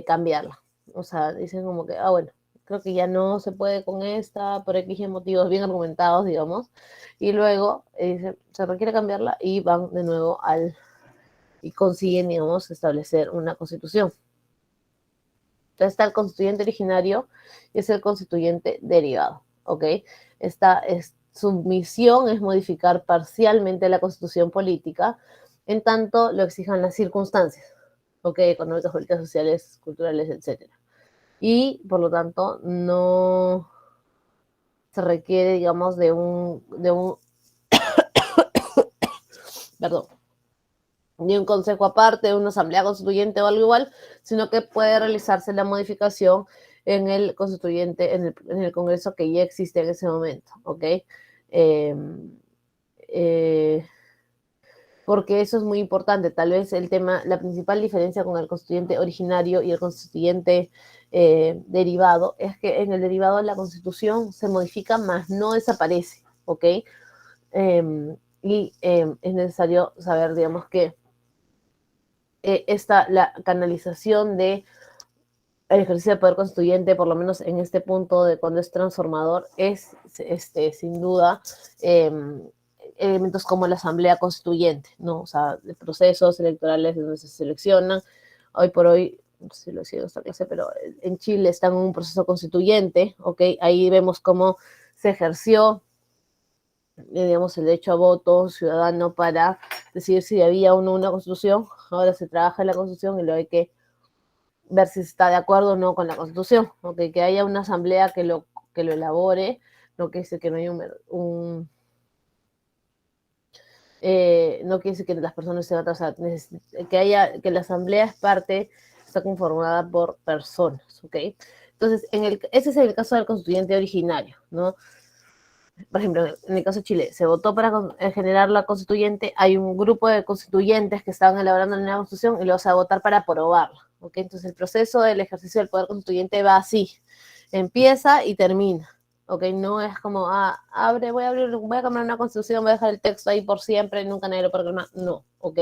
cambiarla. O sea, dicen como que, bueno, creo que ya no se puede con esta, por X motivos bien argumentados, digamos, y luego se requiere cambiarla y van de nuevo y consiguen, digamos, establecer una constitución. Entonces está el constituyente originario y es el constituyente derivado, ¿ok? Su misión es modificar parcialmente la constitución política en tanto lo exijan las circunstancias, ¿ok? Económicas, políticas, sociales, culturales, etc. Y, por lo tanto, no se requiere, digamos, de un perdón, de un consejo aparte, de una asamblea constituyente o algo igual, sino que puede realizarse la modificación en el constituyente, en el Congreso que ya existe en ese momento, ¿ok? Porque eso es muy importante. Tal vez la principal diferencia con el constituyente originario y el constituyente derivado es que en el derivado la Constitución se modifica, más no desaparece, ¿ok? Es necesario saber, digamos, que la canalización de el ejercicio de poder constituyente, por lo menos en este punto de cuando es transformador, es sin duda elementos como la asamblea constituyente, ¿no? O sea, de procesos electorales donde se seleccionan. Hoy por hoy, no sé si lo he sido esta clase, pero en Chile está en un proceso constituyente, ¿ok? Ahí vemos cómo se ejerció, digamos, el derecho a voto ciudadano para decidir si había o no una constitución. Ahora se trabaja en la constitución y luego hay que ver si está de acuerdo o no con la Constitución, ¿okay? Que haya una asamblea que lo elabore, no quiere decir que no hay no quiere decir que las personas estén atrasadas, que la asamblea está conformada por personas, ¿ok? Entonces, ese es el caso del constituyente originario, ¿no? Por ejemplo, en el caso de Chile, se votó para generar la constituyente, hay un grupo de constituyentes que estaban elaborando la nueva constitución y luego se va a votar para aprobarla, ¿ok? Entonces el proceso del ejercicio del poder constituyente va así, empieza y termina, ¿ok? No es como, voy a cambiar una constitución, voy a dejar el texto ahí por siempre, nunca nadie lo puede reclamar, no, ¿ok?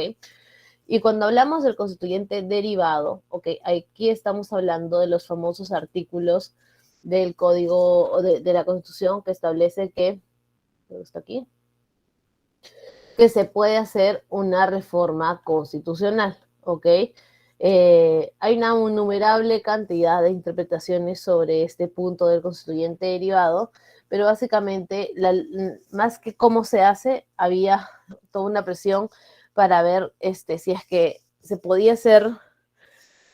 Y cuando hablamos del constituyente derivado, ¿ok? Aquí estamos hablando de los famosos artículos del código de la Constitución que establece que, está aquí, que se puede hacer una reforma constitucional, ¿ok? Hay una innumerable cantidad de interpretaciones sobre este punto del constituyente derivado, pero básicamente, más que cómo se hace, había toda una presión para ver si es que se podía hacer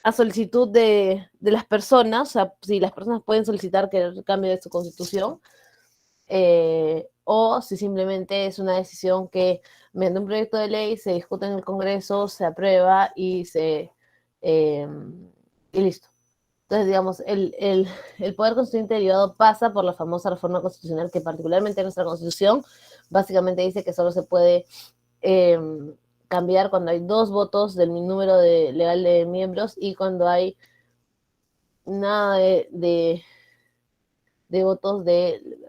a solicitud de las personas, o sea, si las personas pueden solicitar que el cambio de su constitución, o si simplemente es una decisión que, mediante un proyecto de ley, se discute en el Congreso, se aprueba y listo. Entonces, digamos, el poder constituyente derivado pasa por la famosa reforma constitucional que particularmente en nuestra Constitución básicamente dice que solo se puede cambiar cuando hay 2 votos del número legal de miembros y cuando hay nada de votos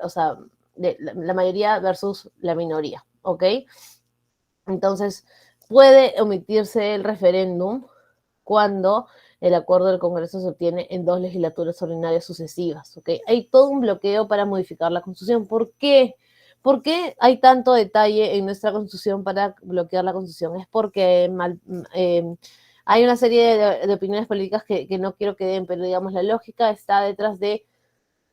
o sea, de la mayoría versus la minoría, ¿ok? Entonces, puede omitirse el referéndum cuando el acuerdo del Congreso se obtiene en 2 legislaturas ordinarias sucesivas, ¿ok? Hay todo un bloqueo para modificar la Constitución. ¿Por qué? ¿Por qué hay tanto detalle en nuestra Constitución para bloquear la Constitución? Es porque hay una serie de opiniones políticas que no quiero que den, pero digamos, la lógica está detrás de,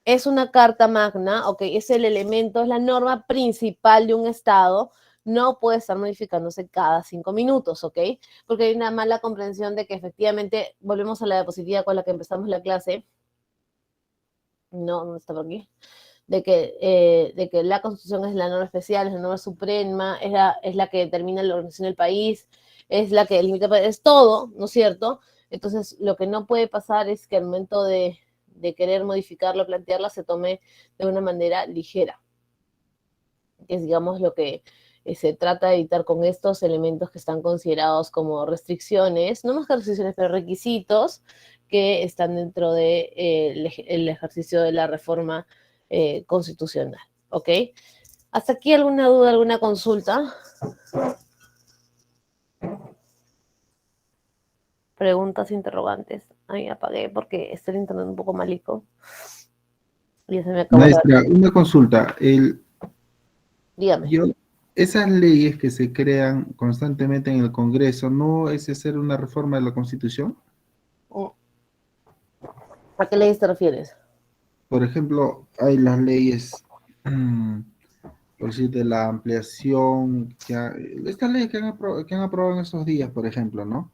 es una carta magna, ok, es el elemento, es la norma principal de un Estado, no puede estar modificándose cada 5 minutos, ¿ok? Porque hay una mala comprensión de que efectivamente, volvemos a la diapositiva con la que empezamos la clase, no está por aquí, de que la Constitución es la norma especial, es la norma suprema, es la que determina la organización del país, es la que limita, es todo, ¿no es cierto? Entonces, lo que no puede pasar es que al momento de querer modificarla, plantearla, se tome de una manera ligera. Es, digamos, lo que se trata de evitar con estos elementos que están considerados como restricciones, no más que restricciones, pero requisitos que están dentro de el ejercicio de la reforma constitucional, ¿ok? ¿Hasta aquí alguna duda, alguna consulta? Preguntas, interrogantes. Ahí apagué porque está el internet un poco malico. Y se me acabó. Maestra, una consulta. Dígame. Esas leyes que se crean constantemente en el Congreso, ¿no es hacer una reforma de la Constitución? ¿A qué leyes te refieres? Por ejemplo, hay las leyes por decir, de la ampliación, esta ley que han aprobado en estos días, por ejemplo, ¿no?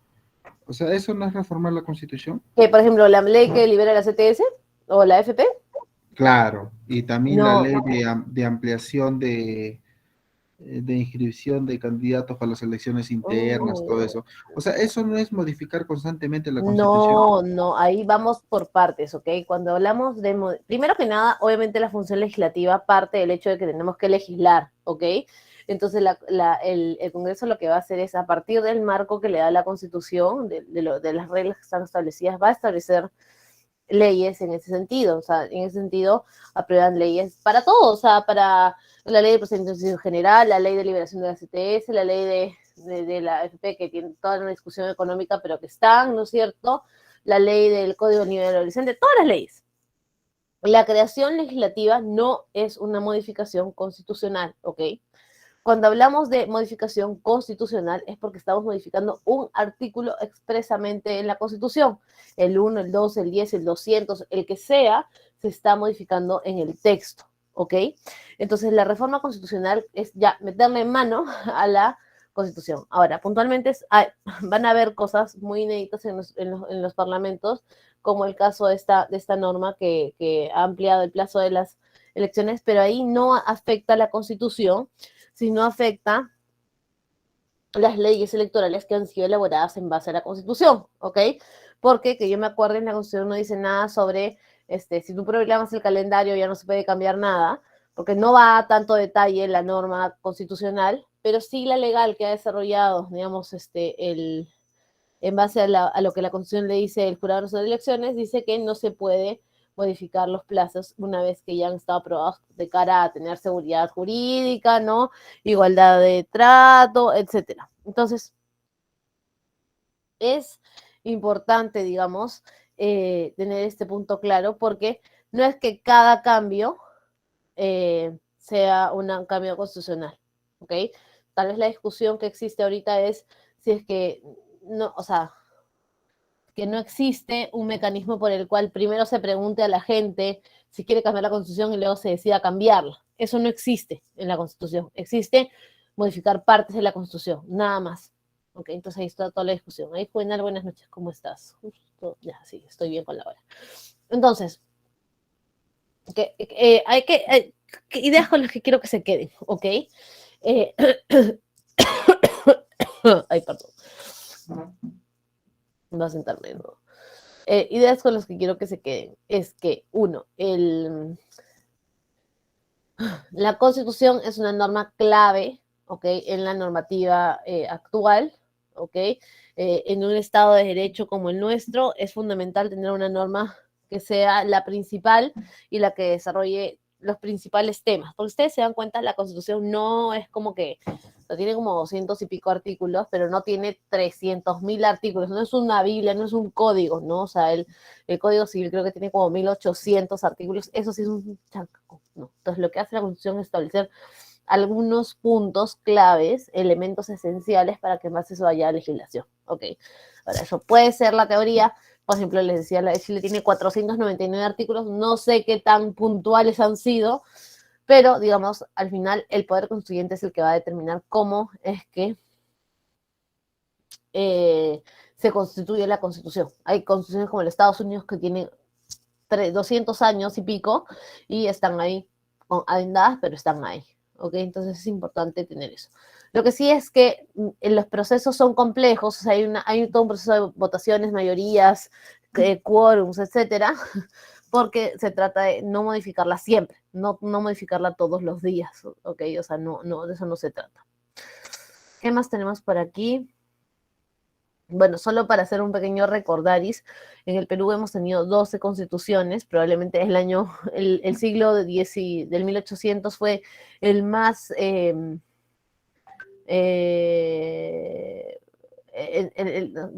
O sea, ¿eso no es reformar la Constitución? Que, por ejemplo, la ley que libera la CTS o la FP. Claro, y también la No, ley de ampliación de inscripción de candidatos para las elecciones internas, todo eso. O sea, ¿eso no es modificar constantemente la Constitución? no, no, ahí vamos por partes, ¿ok? Cuando hablamos de, primero que nada, obviamente la función legislativa parte del hecho de que tenemos que legislar, ¿ok? Entonces el Congreso lo que va a hacer es, a partir del marco que le da la Constitución, de las reglas que están establecidas, va a establecer leyes en ese sentido, o sea, en ese sentido aprueban leyes para todo, o sea, para la ley de procedimiento general, la ley de liberación de la CTS, la ley de la FP, que tiene toda una discusión económica, pero que están, ¿no es cierto? La ley del Código de Nivel Adolescente, todas las leyes. La creación legislativa no es una modificación constitucional, ¿ok? Cuando hablamos de modificación constitucional es porque estamos modificando un artículo expresamente en la Constitución. El 1, el 2, el 10, el 200, el que sea, se está modificando en el texto, ¿ok? Entonces, la reforma constitucional es ya meterle mano a la Constitución. Ahora, puntualmente van a haber cosas muy inéditas en los parlamentos, como el caso de esta norma que ha ampliado el plazo de las elecciones, pero ahí no afecta a la Constitución, sino afecta las leyes electorales que han sido elaboradas en base a la Constitución, ¿ok? Porque, que yo me acuerdo, en la Constitución no dice nada sobre, si tú programas el calendario ya no se puede cambiar nada, porque no va a tanto detalle la norma constitucional, pero sí la legal que ha desarrollado, digamos, en base a lo que la Constitución le dice el Jurado Nacional de Elecciones, dice que no se puede modificar los plazos una vez que ya han estado aprobados de cara a tener seguridad jurídica, ¿no? Igualdad de trato, etcétera. Entonces, es importante, digamos, tener este punto claro, porque no es que cada cambio sea un cambio constitucional, ¿ok? Tal vez la discusión que existe ahorita es si es que no, o sea, que no existe un mecanismo por el cual primero se pregunte a la gente si quiere cambiar la Constitución y luego se decida cambiarla. Eso no existe en la Constitución. Existe modificar partes de la Constitución, nada más. Ok, entonces ahí está toda la discusión. Ahí, Juvenal, buenas noches, ¿cómo estás? Justo, ya, sí, estoy bien con la hora. Entonces, hay ideas con las que quiero que se queden, ¿ok? Ay, perdón. Voy a sentarme de nuevo. Ideas con las que quiero que se queden es que, uno, la Constitución es una norma clave, ¿ok? En la normativa actual, ¿ok? En un Estado de Derecho como el nuestro, es fundamental tener una norma que sea la principal y la que desarrolle los principales temas. Porque ustedes se dan cuenta, la Constitución no es como que, tiene como 200 y pico artículos, pero no tiene 300.000 artículos, no es una Biblia, no es un código, ¿no? O sea, el Código Civil creo que tiene como 1800 artículos, eso sí es un chanco, ¿no? Entonces, lo que hace la Constitución es establecer algunos puntos claves, elementos esenciales para que más eso haya legislación, ¿ok? Ahora, eso puede ser la teoría. Por ejemplo, les decía, la de Chile tiene 499 artículos, no sé qué tan puntuales han sido, pero, digamos, al final el poder constituyente es el que va a determinar cómo es que se constituye la Constitución. Hay constituciones como el Estados Unidos que tienen 200 años y pico y están ahí adendadas, pero están ahí, ¿ok? Entonces es importante tener eso. Lo que sí es que los procesos son complejos, o sea, hay todo un proceso de votaciones, mayorías, quórums, etcétera, porque se trata de no modificarla siempre, no modificarla todos los días, ¿ok? O sea, no, de eso no se trata. ¿Qué más tenemos por aquí? Bueno, solo para hacer un pequeño recordaris, en el Perú hemos tenido 12 constituciones, probablemente el siglo del 1800 fue el más,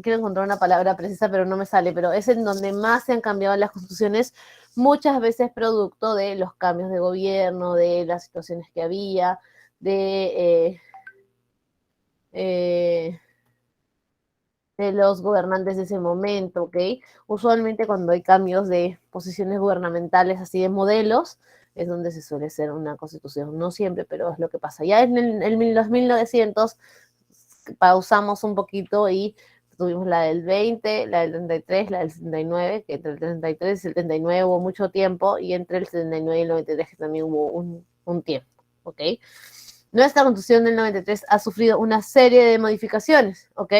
quiero encontrar una palabra precisa, pero no me sale, pero es en donde más se han cambiado las constituciones, muchas veces producto de los cambios de gobierno, de las situaciones que había, de los gobernantes de ese momento, ¿ok? Usualmente cuando hay cambios de posiciones gubernamentales, así de modelos, es donde se suele hacer una constitución. No siempre, pero es lo que pasa. Ya en los 1900 pausamos un poquito y tuvimos la del 20, la del 33, la del 79, que entre el 33 y el 79 hubo mucho tiempo, y entre el 79 y el 93 que también hubo un tiempo, ¿ok? Nuestra constitución del 93 ha sufrido una serie de modificaciones, ¿ok?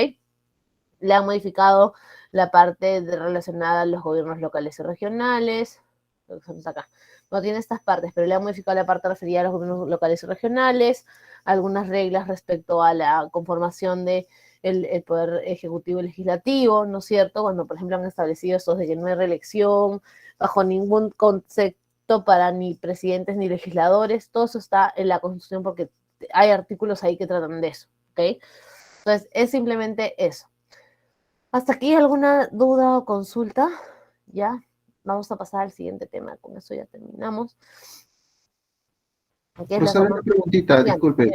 Le han modificado la parte relacionada a los gobiernos locales y regionales, lo que estamos acá. No tiene estas partes, pero le han modificado la parte referida a los gobiernos locales y regionales, algunas reglas respecto a la conformación de el poder ejecutivo y legislativo, ¿no es cierto? Cuando, por ejemplo, han establecido esto de que no hay reelección bajo ningún concepto para ni presidentes ni legisladores, todo eso está en la Constitución porque hay artículos ahí que tratan de eso, ¿ok? Entonces, es simplemente eso. ¿Hasta aquí alguna duda o consulta? Ya, vamos a pasar al siguiente tema, con eso ya terminamos. Profesor, una preguntita, disculpe,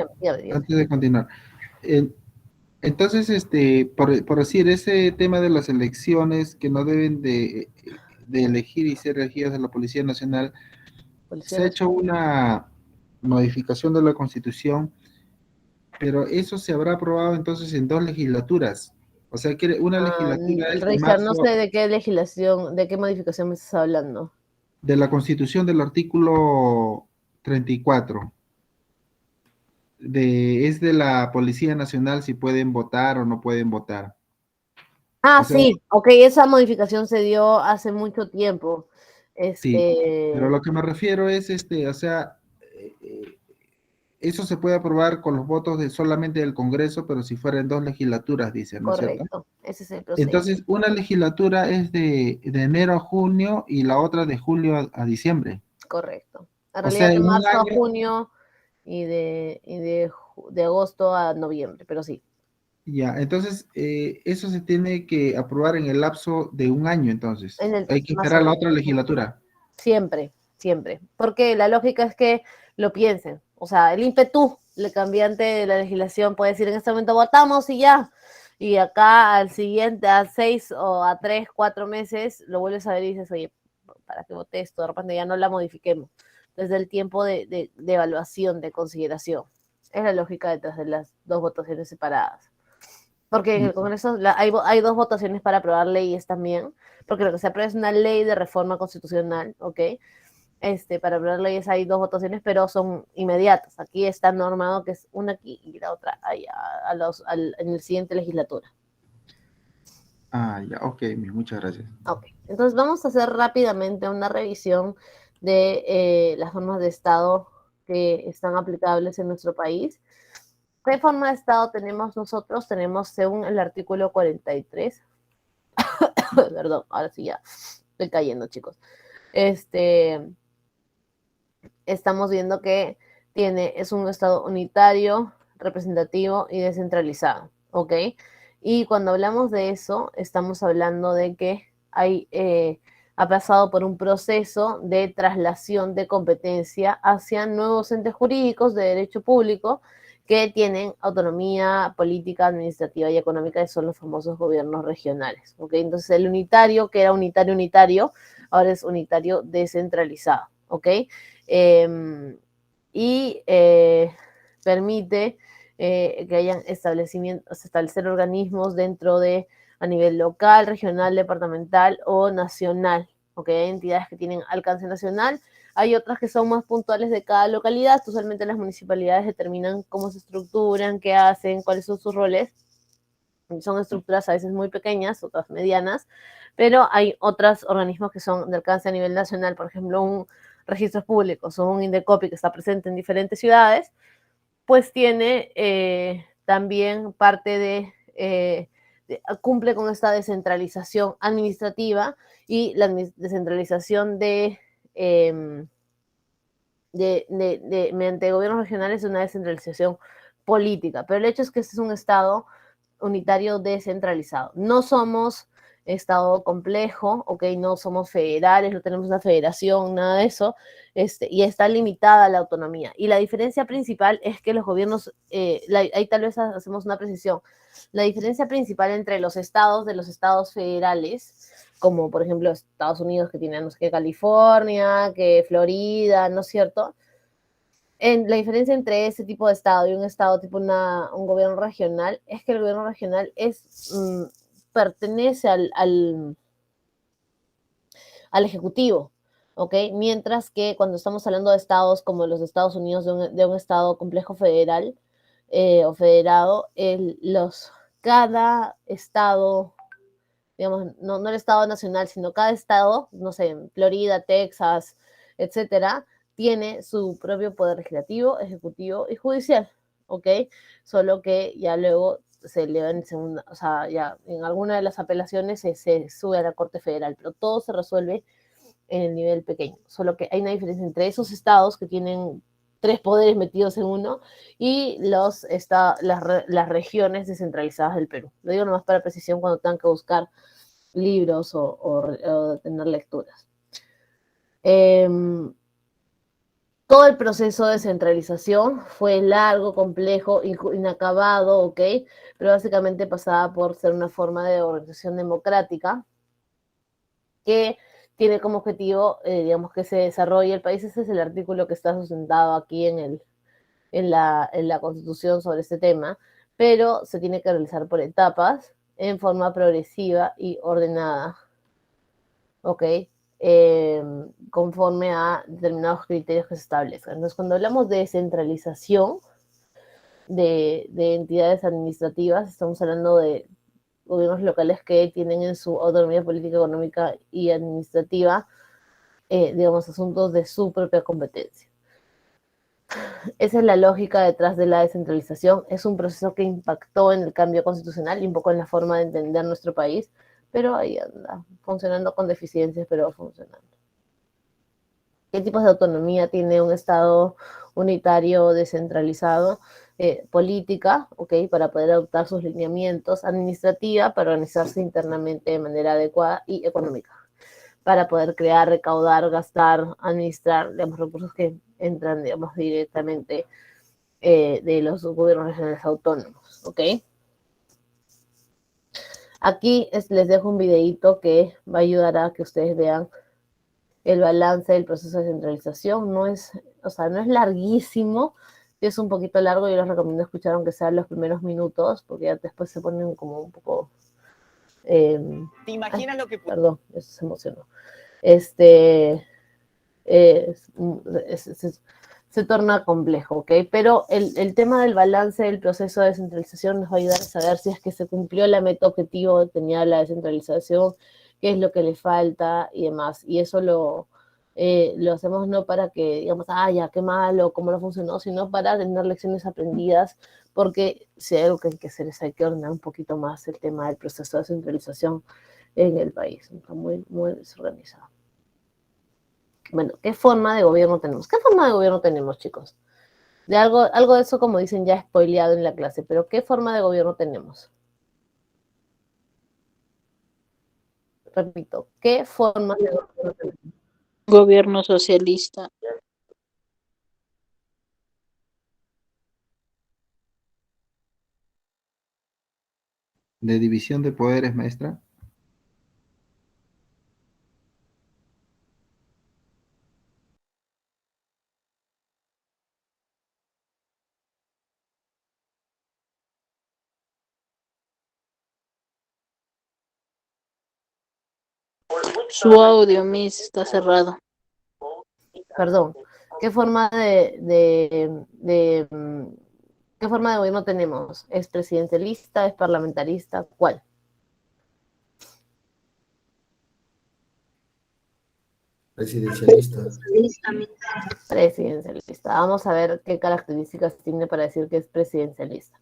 antes de continuar. Entonces, por decir, ese tema de las elecciones que no deben de elegir y ser elegidas de la Policía Nacional, se ha hecho una modificación de la Constitución, pero eso se habrá aprobado entonces en 2 legislaturas. O sea, que una legislatura es de Richard, marzo, no sé de qué legislación, de qué modificación me estás hablando. de la Constitución del artículo 34. Es de la Policía Nacional si pueden votar o no pueden votar. Ah, O sea, sí, ok, esa modificación se dio hace mucho tiempo. sí, pero lo que me refiero es, o sea, eso se puede aprobar con los votos de solamente del Congreso, pero si fuera en 2 legislaturas, dicen, ¿no es cierto? Correcto, ese es el proceso. Entonces, una legislatura es de enero a junio y la otra de julio a diciembre. Correcto. En O realidad sea, de en un marzo a año, junio y de agosto a noviembre, pero sí. ya, entonces, eso se tiene que aprobar en el lapso de un año, entonces. Hay que Más o esperar la menos. otra legislatura. Siempre, siempre. Porque la lógica es que lo piensen. O sea, el ímpetu, el cambiante de la legislación puede decir en este momento votamos y ya. Y acá al siguiente, a 6 o a 3, 4 meses, lo vuelves a ver y dices, oye, ¿para qué voté esto? De repente ya no la modifiquemos. Desde el tiempo de evaluación, de consideración. Es la lógica detrás de las 2 votaciones separadas. Porque en el Congreso hay 2 votaciones para aprobar leyes también, porque lo que se aprueba es una ley de reforma constitucional, ¿ok? Para aprobar leyes hay 2 votaciones, pero son inmediatas. Aquí está normado que es una aquí y la otra allá, en el siguiente legislatura. Ah, ya, ok, muchas gracias. Ok, entonces vamos a hacer rápidamente una revisión de las formas de Estado que están aplicables en nuestro país. ¿Qué forma de Estado tenemos nosotros? Tenemos, según el artículo 43, perdón, ahora sí ya estoy cayendo, chicos. Estamos viendo que es un Estado unitario, representativo y descentralizado, ¿ok? Y cuando hablamos de eso, estamos hablando de que ha pasado por un proceso de traslación de competencia hacia nuevos entes jurídicos de derecho público que tienen autonomía política, administrativa y económica, que son los famosos gobiernos regionales, ¿ok? Entonces el unitario, que era unitario, ahora es unitario descentralizado, ¿ok? Permite que hayan establecer organismos dentro de a nivel local, regional, departamental o nacional, ¿ok? Hay entidades que tienen alcance nacional, hay otras que son más puntuales de cada localidad. Usualmente las municipalidades determinan cómo se estructuran, qué hacen, cuáles son sus roles. Son estructuras a veces muy pequeñas, otras medianas, pero hay otros organismos que son de alcance a nivel nacional, por ejemplo, un registros públicos o un Indecopi que está presente en diferentes ciudades, pues tiene también parte cumple con esta descentralización administrativa y la descentralización mediante gobiernos regionales es una descentralización política, pero el hecho es que este es un Estado unitario descentralizado. No somos Estado complejo, ¿ok? No somos federales, no tenemos una federación, nada de eso, y está limitada la autonomía. Y la diferencia principal es que los gobiernos, ahí tal vez hacemos una precisión, la diferencia principal entre los estados federales como por ejemplo Estados Unidos, que tiene, no sé qué, California, que Florida, ¿no es cierto? La diferencia entre ese tipo de estado y un estado tipo un gobierno regional es que el gobierno regional pertenece al ejecutivo, ¿ok? Mientras que cuando estamos hablando de estados como los Estados Unidos, de un estado complejo federal o federado, cada estado, digamos, no el estado nacional, sino cada estado, no sé, Florida, Texas, etcétera, tiene su propio poder legislativo, ejecutivo y judicial, ¿ok? Solo que ya luego se eleva en segunda, o sea, ya en alguna de las apelaciones se sube a la Corte Federal, pero todo se resuelve en el nivel pequeño. Solo que hay una diferencia entre esos estados que tienen 3 poderes metidos en uno y las regiones descentralizadas del Perú. Lo digo nomás para precisión cuando tengan que buscar libros o tener lecturas. Todo el proceso de centralización fue largo, complejo, inacabado, ¿ok? Pero básicamente pasaba por ser una forma de organización democrática que tiene como objetivo, digamos, que se desarrolle el país. Ese es el artículo que está sustentado aquí en la Constitución sobre este tema, pero se tiene que realizar por etapas, en forma progresiva y ordenada, ¿ok? Conforme a determinados criterios que se establezcan. Entonces, cuando hablamos de descentralización de entidades administrativas, estamos hablando de gobiernos locales que tienen en su autonomía política, económica y administrativa, digamos, asuntos de su propia competencia. Esa es la lógica detrás de la descentralización. Es un proceso que impactó en el cambio constitucional y un poco en la forma de entender nuestro país, pero ahí anda, funcionando con deficiencias, pero funcionando. ¿Qué tipos de autonomía tiene un Estado unitario descentralizado? Política, ¿ok? Para poder adoptar sus lineamientos, administrativa, para organizarse internamente de manera adecuada, y económica, para poder crear, recaudar, gastar, administrar, digamos, recursos que entran, digamos, directamente de los gobiernos regionales autónomos, ¿ok? Aquí les dejo un videito que va a ayudar a que ustedes vean el balance del proceso de centralización. No es larguísimo, es un poquito largo. Yo les recomiendo escuchar aunque sean los primeros minutos, porque ya después se ponen como un poco... ¿Te imaginas lo que... Perdón, eso se emocionó. Se torna complejo, ¿ok? Pero el tema del balance del proceso de descentralización nos va a ayudar a saber si es que se cumplió la meta objetivo que tenía la descentralización, qué es lo que le falta y demás. Y eso lo hacemos no para que digamos, ya, qué malo, cómo no funcionó, sino para tener lecciones aprendidas, porque si hay algo que hay que hacer es hay que ordenar un poquito más el tema del proceso de descentralización en el país. Está muy, muy desorganizado. Bueno, ¿qué forma de gobierno tenemos? ¿Qué forma de gobierno tenemos, chicos? De algo de eso, como dicen, ya spoileado en la clase, pero ¿qué forma de gobierno tenemos? Repito, ¿qué forma de gobierno tenemos? Gobierno socialista. ¿De división de poderes, maestra? Su audio, Miss, está cerrado. Perdón, ¿qué forma ¿qué forma de gobierno tenemos? ¿Es presidencialista? ¿Es parlamentarista? ¿Cuál? Presidencialista. Presidencialista. Vamos a ver qué características tiene para decir que es presidencialista.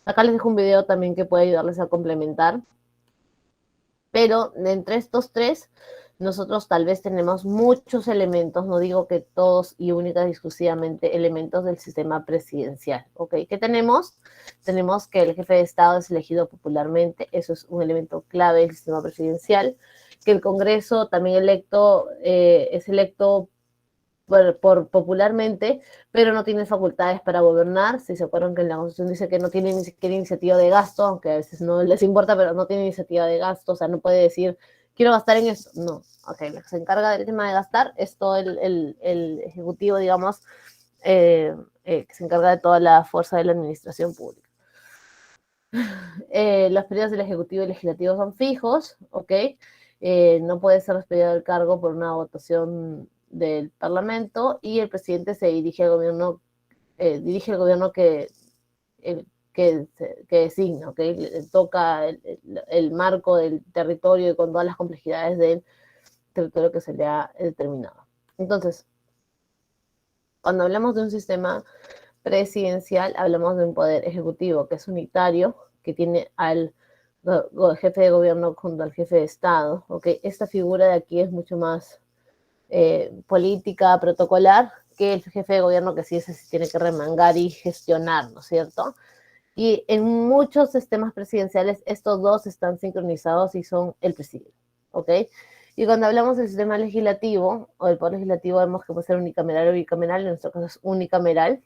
Acá les dejo un video también que puede ayudarles a complementar. Pero de entre estos tres, nosotros tal vez tenemos muchos elementos, no digo que todos y únicas y exclusivamente elementos del sistema presidencial, ¿ok? ¿Qué tenemos? Tenemos que el jefe de Estado es elegido popularmente, eso es un elemento clave del sistema presidencial, que el Congreso también es electo popularmente, pero no tiene facultades para gobernar. Si se acuerdan que en la Constitución dice que no tiene ni siquiera iniciativa de gasto, aunque a veces no les importa, pero no tiene iniciativa de gasto, o sea, no puede decir quiero gastar en esto. No, ok, lo que se encarga del tema de gastar es todo el ejecutivo, digamos, que se encarga de toda la fuerza de la administración pública. Los periodos del Ejecutivo y Legislativo son fijos, ¿ok? No puede ser despedido del cargo por una votación del Parlamento y el presidente se dirige al gobierno, que designa, ¿ok? Le toca el marco del territorio y con todas las complejidades del territorio que se le ha determinado. Entonces, cuando hablamos de un sistema presidencial, hablamos de un poder ejecutivo que es unitario, que tiene al jefe de gobierno junto al jefe de Estado. ¿Okay? Esta figura de aquí es mucho más política, protocolar, que el jefe de gobierno que sí, ese sí tiene que remangar y gestionar, ¿no es cierto? Y en muchos sistemas presidenciales estos dos están sincronizados y son el presidente. ¿Ok? Y cuando hablamos del sistema legislativo o del poder legislativo, vemos que puede ser unicameral o bicameral, en nuestro caso es unicameral,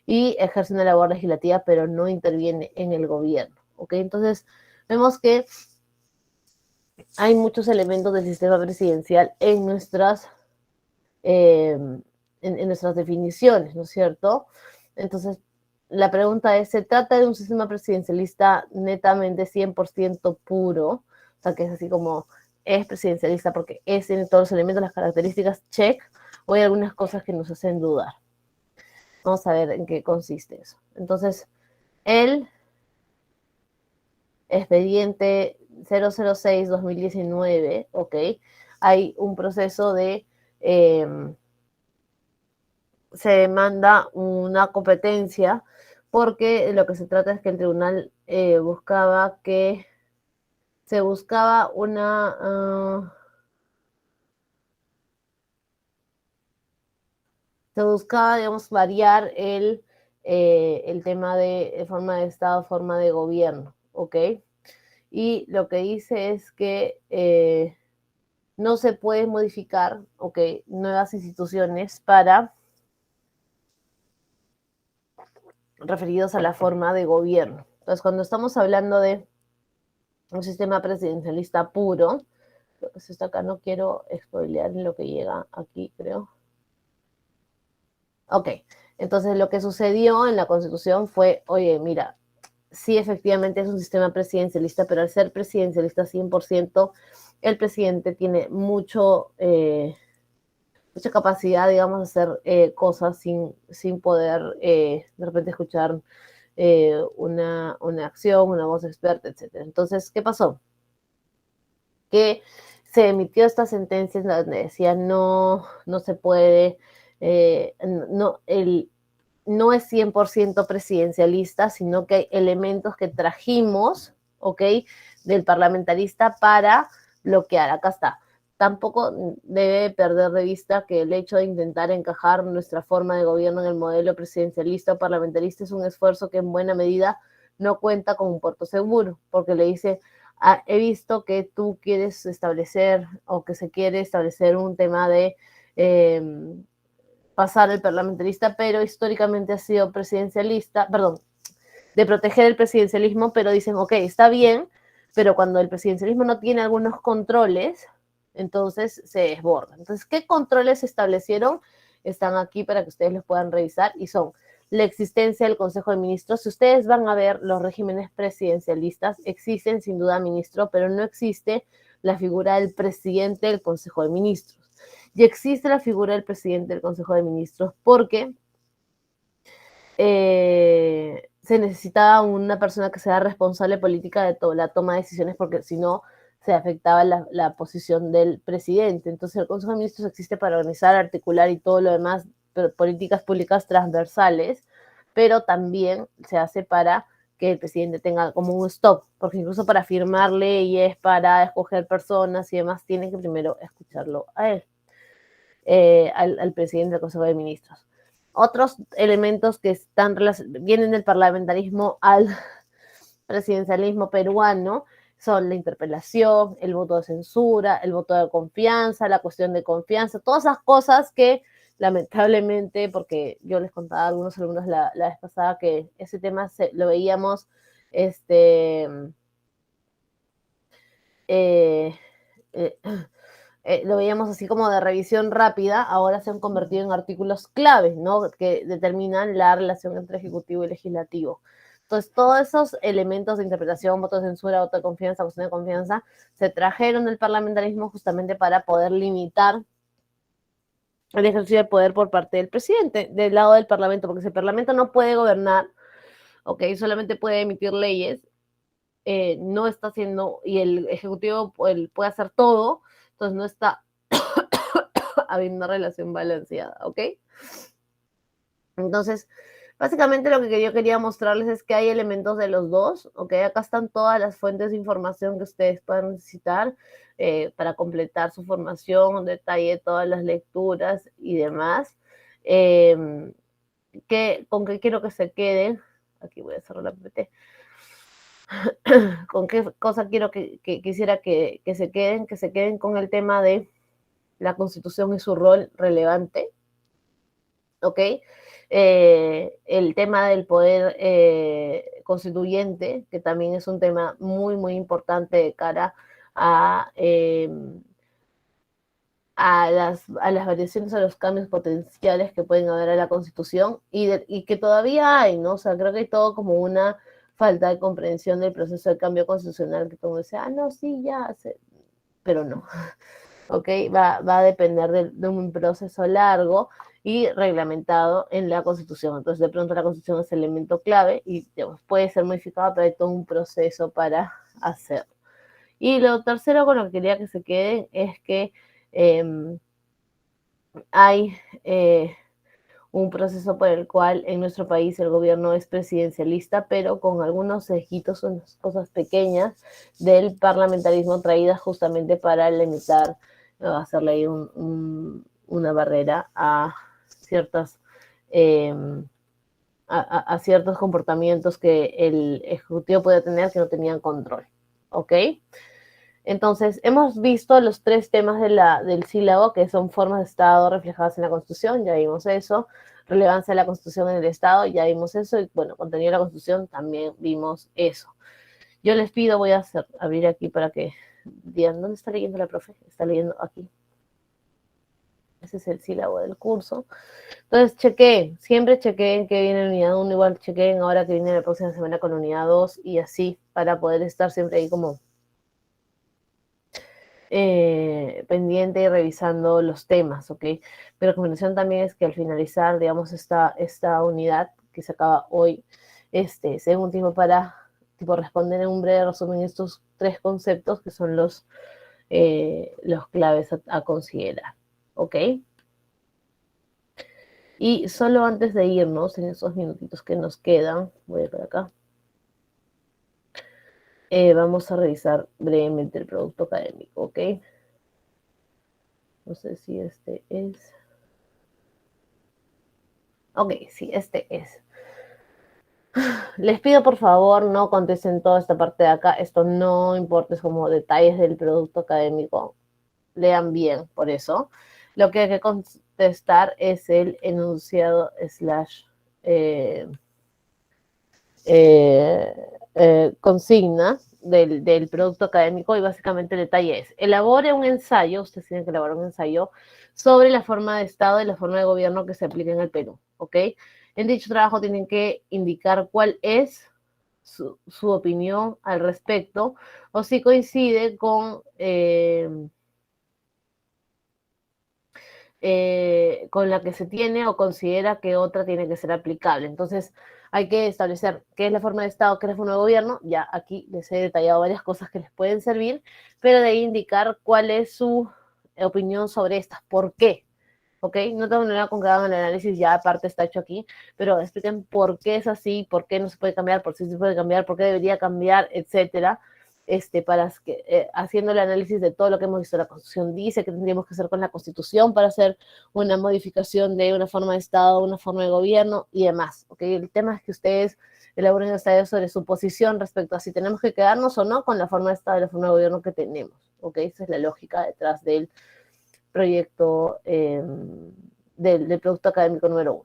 y ejerce una labor legislativa, pero no interviene en el gobierno. ¿Ok? Entonces, vemos que hay muchos elementos del sistema presidencial en nuestras definiciones, ¿no es cierto? Entonces, la pregunta es, ¿se trata de un sistema presidencialista netamente 100% puro? O sea, que es así como es presidencialista porque tiene todos los elementos, las características, check, o hay algunas cosas que nos hacen dudar. Vamos a ver en qué consiste eso. Entonces, el expediente 006-2019, ¿ok? Hay un proceso de... se demanda una competencia porque lo que se trata es que el tribunal buscaba que... Se buscaba una... se buscaba, digamos, variar el tema de forma de Estado, forma de gobierno, ¿ok? Y lo que dice es que no se puede modificar, ¿ok? Nuevas instituciones para referidos a la forma de gobierno. Entonces, cuando estamos hablando de un sistema presidencialista puro, lo que se está acá, no quiero spoilear lo que llega aquí, creo. Ok, entonces lo que sucedió en la Constitución fue, oye, mira, sí efectivamente es un sistema presidencialista, pero al ser presidencialista 100%, el presidente tiene mucha capacidad, digamos, de hacer cosas sin poder de repente escuchar una acción, una voz experta, etc. Entonces, ¿qué pasó? Que se emitió esta sentencia donde decía no se puede, no es 100% presidencialista, sino que hay elementos que trajimos, ¿ok? Del parlamentarista para bloquear. Acá está. Tampoco debe perder de vista que el hecho de intentar encajar nuestra forma de gobierno en el modelo presidencialista o parlamentarista es un esfuerzo que en buena medida no cuenta con un puerto seguro, porque le dice, he visto que tú quieres establecer o que se quiere establecer un tema de pasar el parlamentarista, pero históricamente ha sido presidencialista, perdón, de proteger el presidencialismo, pero dicen, ok, está bien, pero cuando el presidencialismo no tiene algunos controles, entonces se desborda. Entonces, ¿qué controles se establecieron? Están aquí para que ustedes los puedan revisar y son la existencia del Consejo de Ministros. Si ustedes van a ver los regímenes presidencialistas, existen sin duda ministros, pero no existe la figura del presidente del Consejo de Ministros. Y existe la figura del presidente del Consejo de Ministros porque se necesitaba una persona que sea responsable política de toda la toma de decisiones, porque si no se afectaba la posición del presidente. Entonces el Consejo de Ministros existe para organizar, articular y todo lo demás, políticas públicas transversales, pero también se hace para que el presidente tenga como un stop, porque incluso para firmar leyes, para escoger personas y demás, tiene que primero escucharlo a él, al presidente del Consejo de Ministros. Otros elementos que vienen del parlamentarismo al presidencialismo peruano son la interpelación, el voto de censura, el voto de confianza, la cuestión de confianza, todas esas cosas que lamentablemente, porque yo les contaba a algunos alumnos la vez pasada que ese tema lo veíamos lo veíamos así como de revisión rápida, ahora se han convertido en artículos clave, ¿no? Que determinan la relación entre Ejecutivo y Legislativo. Entonces, todos esos elementos de interpretación, voto de censura, voto de confianza, cuestión de confianza, se trajeron del parlamentarismo justamente para poder limitar el ejercicio del poder por parte del presidente, del lado del parlamento, porque si el parlamento no puede gobernar, ¿ok? Solamente puede emitir leyes, no está haciendo, y el ejecutivo puede hacer todo, entonces no está habiendo una relación balanceada, ¿ok? Entonces, básicamente lo que yo quería mostrarles es que hay elementos de los dos, ¿ok? Acá están todas las fuentes de información que ustedes puedan necesitar para completar su formación, detalle todas las lecturas y demás. ¿Con qué quiero que se queden? Aquí voy a cerrar la PPT. ¿Con qué cosa quiero quisiera que se queden con el tema de la Constitución y su rol relevante, ¿ok? El tema del poder constituyente, que también es un tema muy, muy importante de cara a las variaciones, a los cambios potenciales que pueden haber a la Constitución y que todavía hay, ¿no? O sea, creo que hay todo como una falta de comprensión del proceso de cambio constitucional, que como dice, no, sí, ya, pero no, ¿ok? Va a depender de un proceso largo y reglamentado en la Constitución. Entonces, de pronto la Constitución es el elemento clave y digamos, puede ser modificada, pero hay todo un proceso para hacerlo. Y lo tercero con lo que quería que se queden es que hay un proceso por el cual en nuestro país el gobierno es presidencialista, pero con algunos cejitos, unas cosas pequeñas del parlamentarismo traídas justamente para limitar, hacerle ahí una barrera a ciertas a ciertos comportamientos que el Ejecutivo puede tener que no tenían control, ¿ok? Entonces, hemos visto los tres temas del sílabo, que son formas de Estado reflejadas en la Constitución, ya vimos eso, relevancia de la Constitución en el Estado, ya vimos eso, y bueno, contenido de la Constitución, también vimos eso. Yo les pido, voy a abrir aquí para que digan, ¿dónde está leyendo la profe? Está leyendo aquí. Ese es el sílabo del curso. Entonces, siempre chequeen que viene la unidad 1, igual chequeen ahora que viene la próxima semana con la unidad 2, y así, para poder estar siempre ahí como pendiente y revisando los temas, ¿ok? Mi recomendación también es que al finalizar, digamos, esta unidad que se acaba hoy, sea un tiempo para responder en un breve resumen estos tres conceptos que son los claves a considerar, ¿ok? Y solo antes de irnos, en esos minutitos que nos quedan, voy a por acá, vamos a revisar brevemente el producto académico, ¿ok? No sé si este es. Ok, sí, este es. Les pido por favor no contesten toda esta parte de acá. Esto no importa, es como detalles del producto académico. Lean bien, por eso. Lo que hay que contestar es el enunciado / consigna del producto académico, y básicamente el detalle es, elabore un ensayo, ustedes tienen que elaborar un ensayo sobre la forma de Estado y la forma de gobierno que se aplica en el Perú, ¿ok? En dicho trabajo tienen que indicar cuál es su opinión al respecto, o si coincide con la que se tiene o considera que otra tiene que ser aplicable. Entonces, hay que establecer qué es la forma de Estado, qué es la forma de gobierno. Ya aquí les he detallado varias cosas que les pueden servir, pero de ahí indicar cuál es su opinión sobre estas, por qué. ¿Ok? No tengo nada con que hagan el análisis, ya aparte está hecho aquí, pero expliquen por qué es así, por qué no se puede cambiar, por qué sí se puede cambiar, por qué debería cambiar, etcétera. Para que, haciendo el análisis de todo lo que hemos visto, la Constitución dice que tendríamos que hacer con la Constitución para hacer una modificación de una forma de Estado, una forma de gobierno y demás. ¿Okay? El tema es que ustedes elaboren ensayos sobre su posición respecto a si tenemos que quedarnos o no con la forma de Estado y la forma de gobierno que tenemos. ¿Okay? Esa es la lógica detrás del proyecto del producto académico número 1.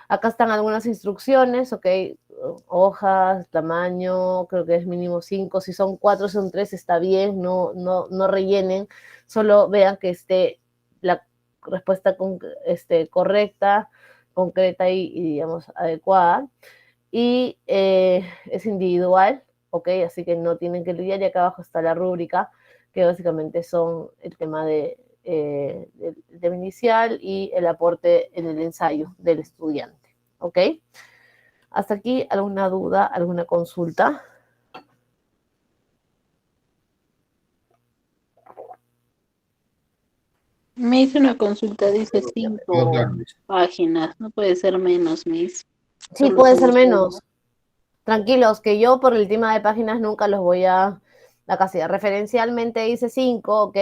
Acá están algunas instrucciones, ¿ok? hojas, tamaño, creo que es mínimo 5, si son 4, son 3, está bien, no rellenen, solo vean que esté la respuesta correcta, concreta y digamos adecuada, y es individual, ¿ok? Así que no tienen que lidiar, y acá abajo está la rúbrica, que básicamente son el tema del tema inicial y el aporte en el ensayo del estudiante, ¿ok? Hasta aquí, ¿alguna duda, alguna consulta? Me hice una consulta, dice Quedó 5 claro, Miss. páginas, no puede ser menos, Miss. Sí, Solo puede ser somos menos. 2. Tranquilos, que yo por el tema de páginas nunca los voy a casillar. Referencialmente hice 5, ¿ok?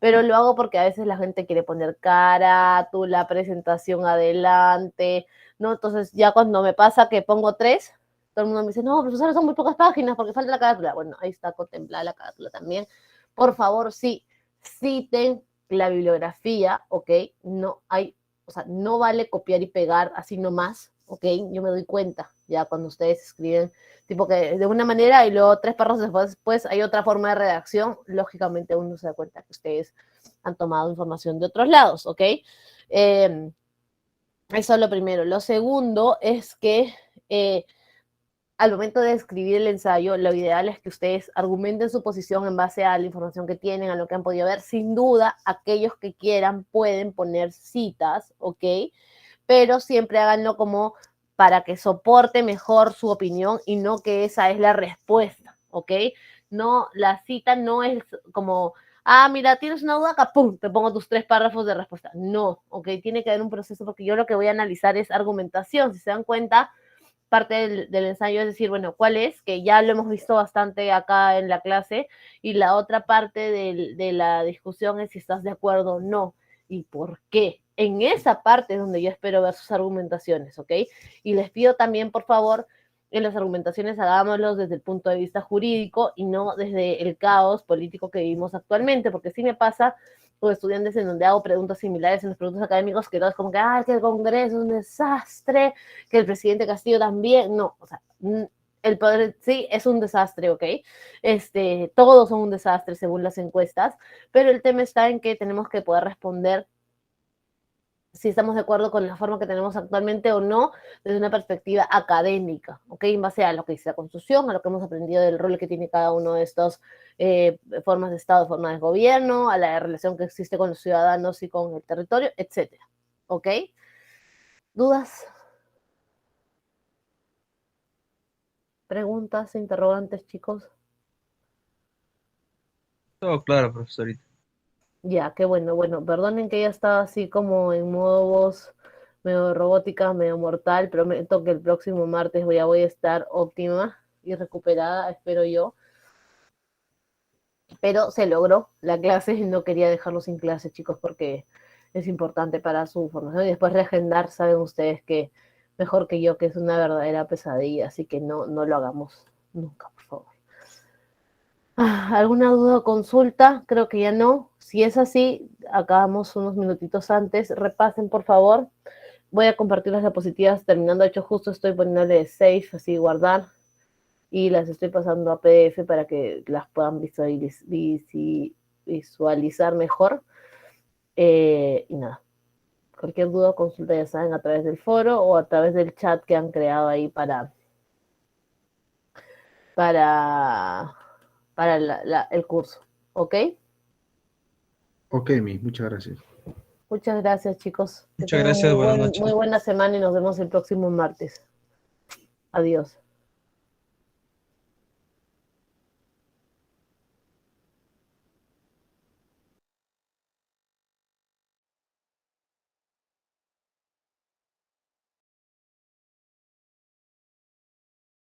Pero lo hago porque a veces la gente quiere poner carátula, presentación adelante, ¿no? Entonces ya cuando me pasa que pongo 3, todo el mundo me dice, no, profesor, son muy pocas páginas porque falta la carátula. Bueno, ahí está contemplada la carátula también. Por favor, sí, citen la bibliografía, ¿ok? No hay, o sea, no vale copiar y pegar así nomás, ¿ok? Yo me doy cuenta ya cuando ustedes escriben, tipo que de una manera y luego 3 párrafos después hay otra forma de redacción, lógicamente uno se da cuenta que ustedes han tomado información de otros lados, ¿ok? Eso es lo primero. Lo segundo es que al momento de escribir el ensayo, lo ideal es que ustedes argumenten su posición en base a la información que tienen, a lo que han podido ver. Sin duda, aquellos que quieran pueden poner citas, ¿ok? Pero siempre háganlo como para que soporte mejor su opinión y no que esa es la respuesta, ¿ok? No, la cita no es como, mira, tienes una duda acá, pum, te pongo tus 3 párrafos de respuesta. No, ¿ok? Tiene que haber un proceso porque yo lo que voy a analizar es argumentación. Si se dan cuenta, parte del ensayo es decir, bueno, ¿cuál es? Que ya lo hemos visto bastante acá en la clase, y la otra parte de la discusión es si estás de acuerdo o no, y por qué. En esa parte es donde yo espero ver sus argumentaciones, ¿ok? Y les pido también, por favor, en las argumentaciones hagámoslos desde el punto de vista jurídico y no desde el caos político que vivimos actualmente, porque sí me pasa con estudiantes en donde hago preguntas similares en los productos académicos, que todo es como que, que el Congreso es un desastre, que el presidente Castillo también, no, o sea, el poder sí es un desastre, ¿ok? Todos son un desastre según las encuestas, pero el tema está en que tenemos que poder responder si estamos de acuerdo con la forma que tenemos actualmente o no, desde una perspectiva académica, ¿ok? En base a lo que dice la Constitución, a lo que hemos aprendido del rol que tiene cada uno de estos formas de Estado, formas de gobierno, a la relación que existe con los ciudadanos y con el territorio, etcétera, ¿ok? ¿Dudas? ¿Preguntas, interrogantes, chicos? Todo claro, profesorita. Ya, qué bueno. Bueno, perdonen que ya estaba así como en modo voz medio robótica, medio mortal. Prometo que el próximo martes voy a estar óptima y recuperada, espero yo. Pero se logró la clase y no quería dejarlo sin clase, chicos, porque es importante para su formación. Y después reagendar, saben ustedes que mejor que yo, que es una verdadera pesadilla, así que no lo hagamos nunca, por favor. ¿Alguna duda o consulta? Creo que ya no. Si es así, acabamos unos minutitos antes. Repasen, por favor. Voy a compartir las diapositivas terminando. De hecho, justo estoy poniéndole save, así guardar. Y las estoy pasando a PDF para que las puedan visualizar mejor. Y nada. Cualquier duda o consulta, ya saben, a través del foro o a través del chat que han creado ahí para el curso, ¿ok? Ok, muchas gracias. Muchas gracias, chicos. Muchas gracias, buenas noches. Muy buena semana y nos vemos el próximo martes. Adiós.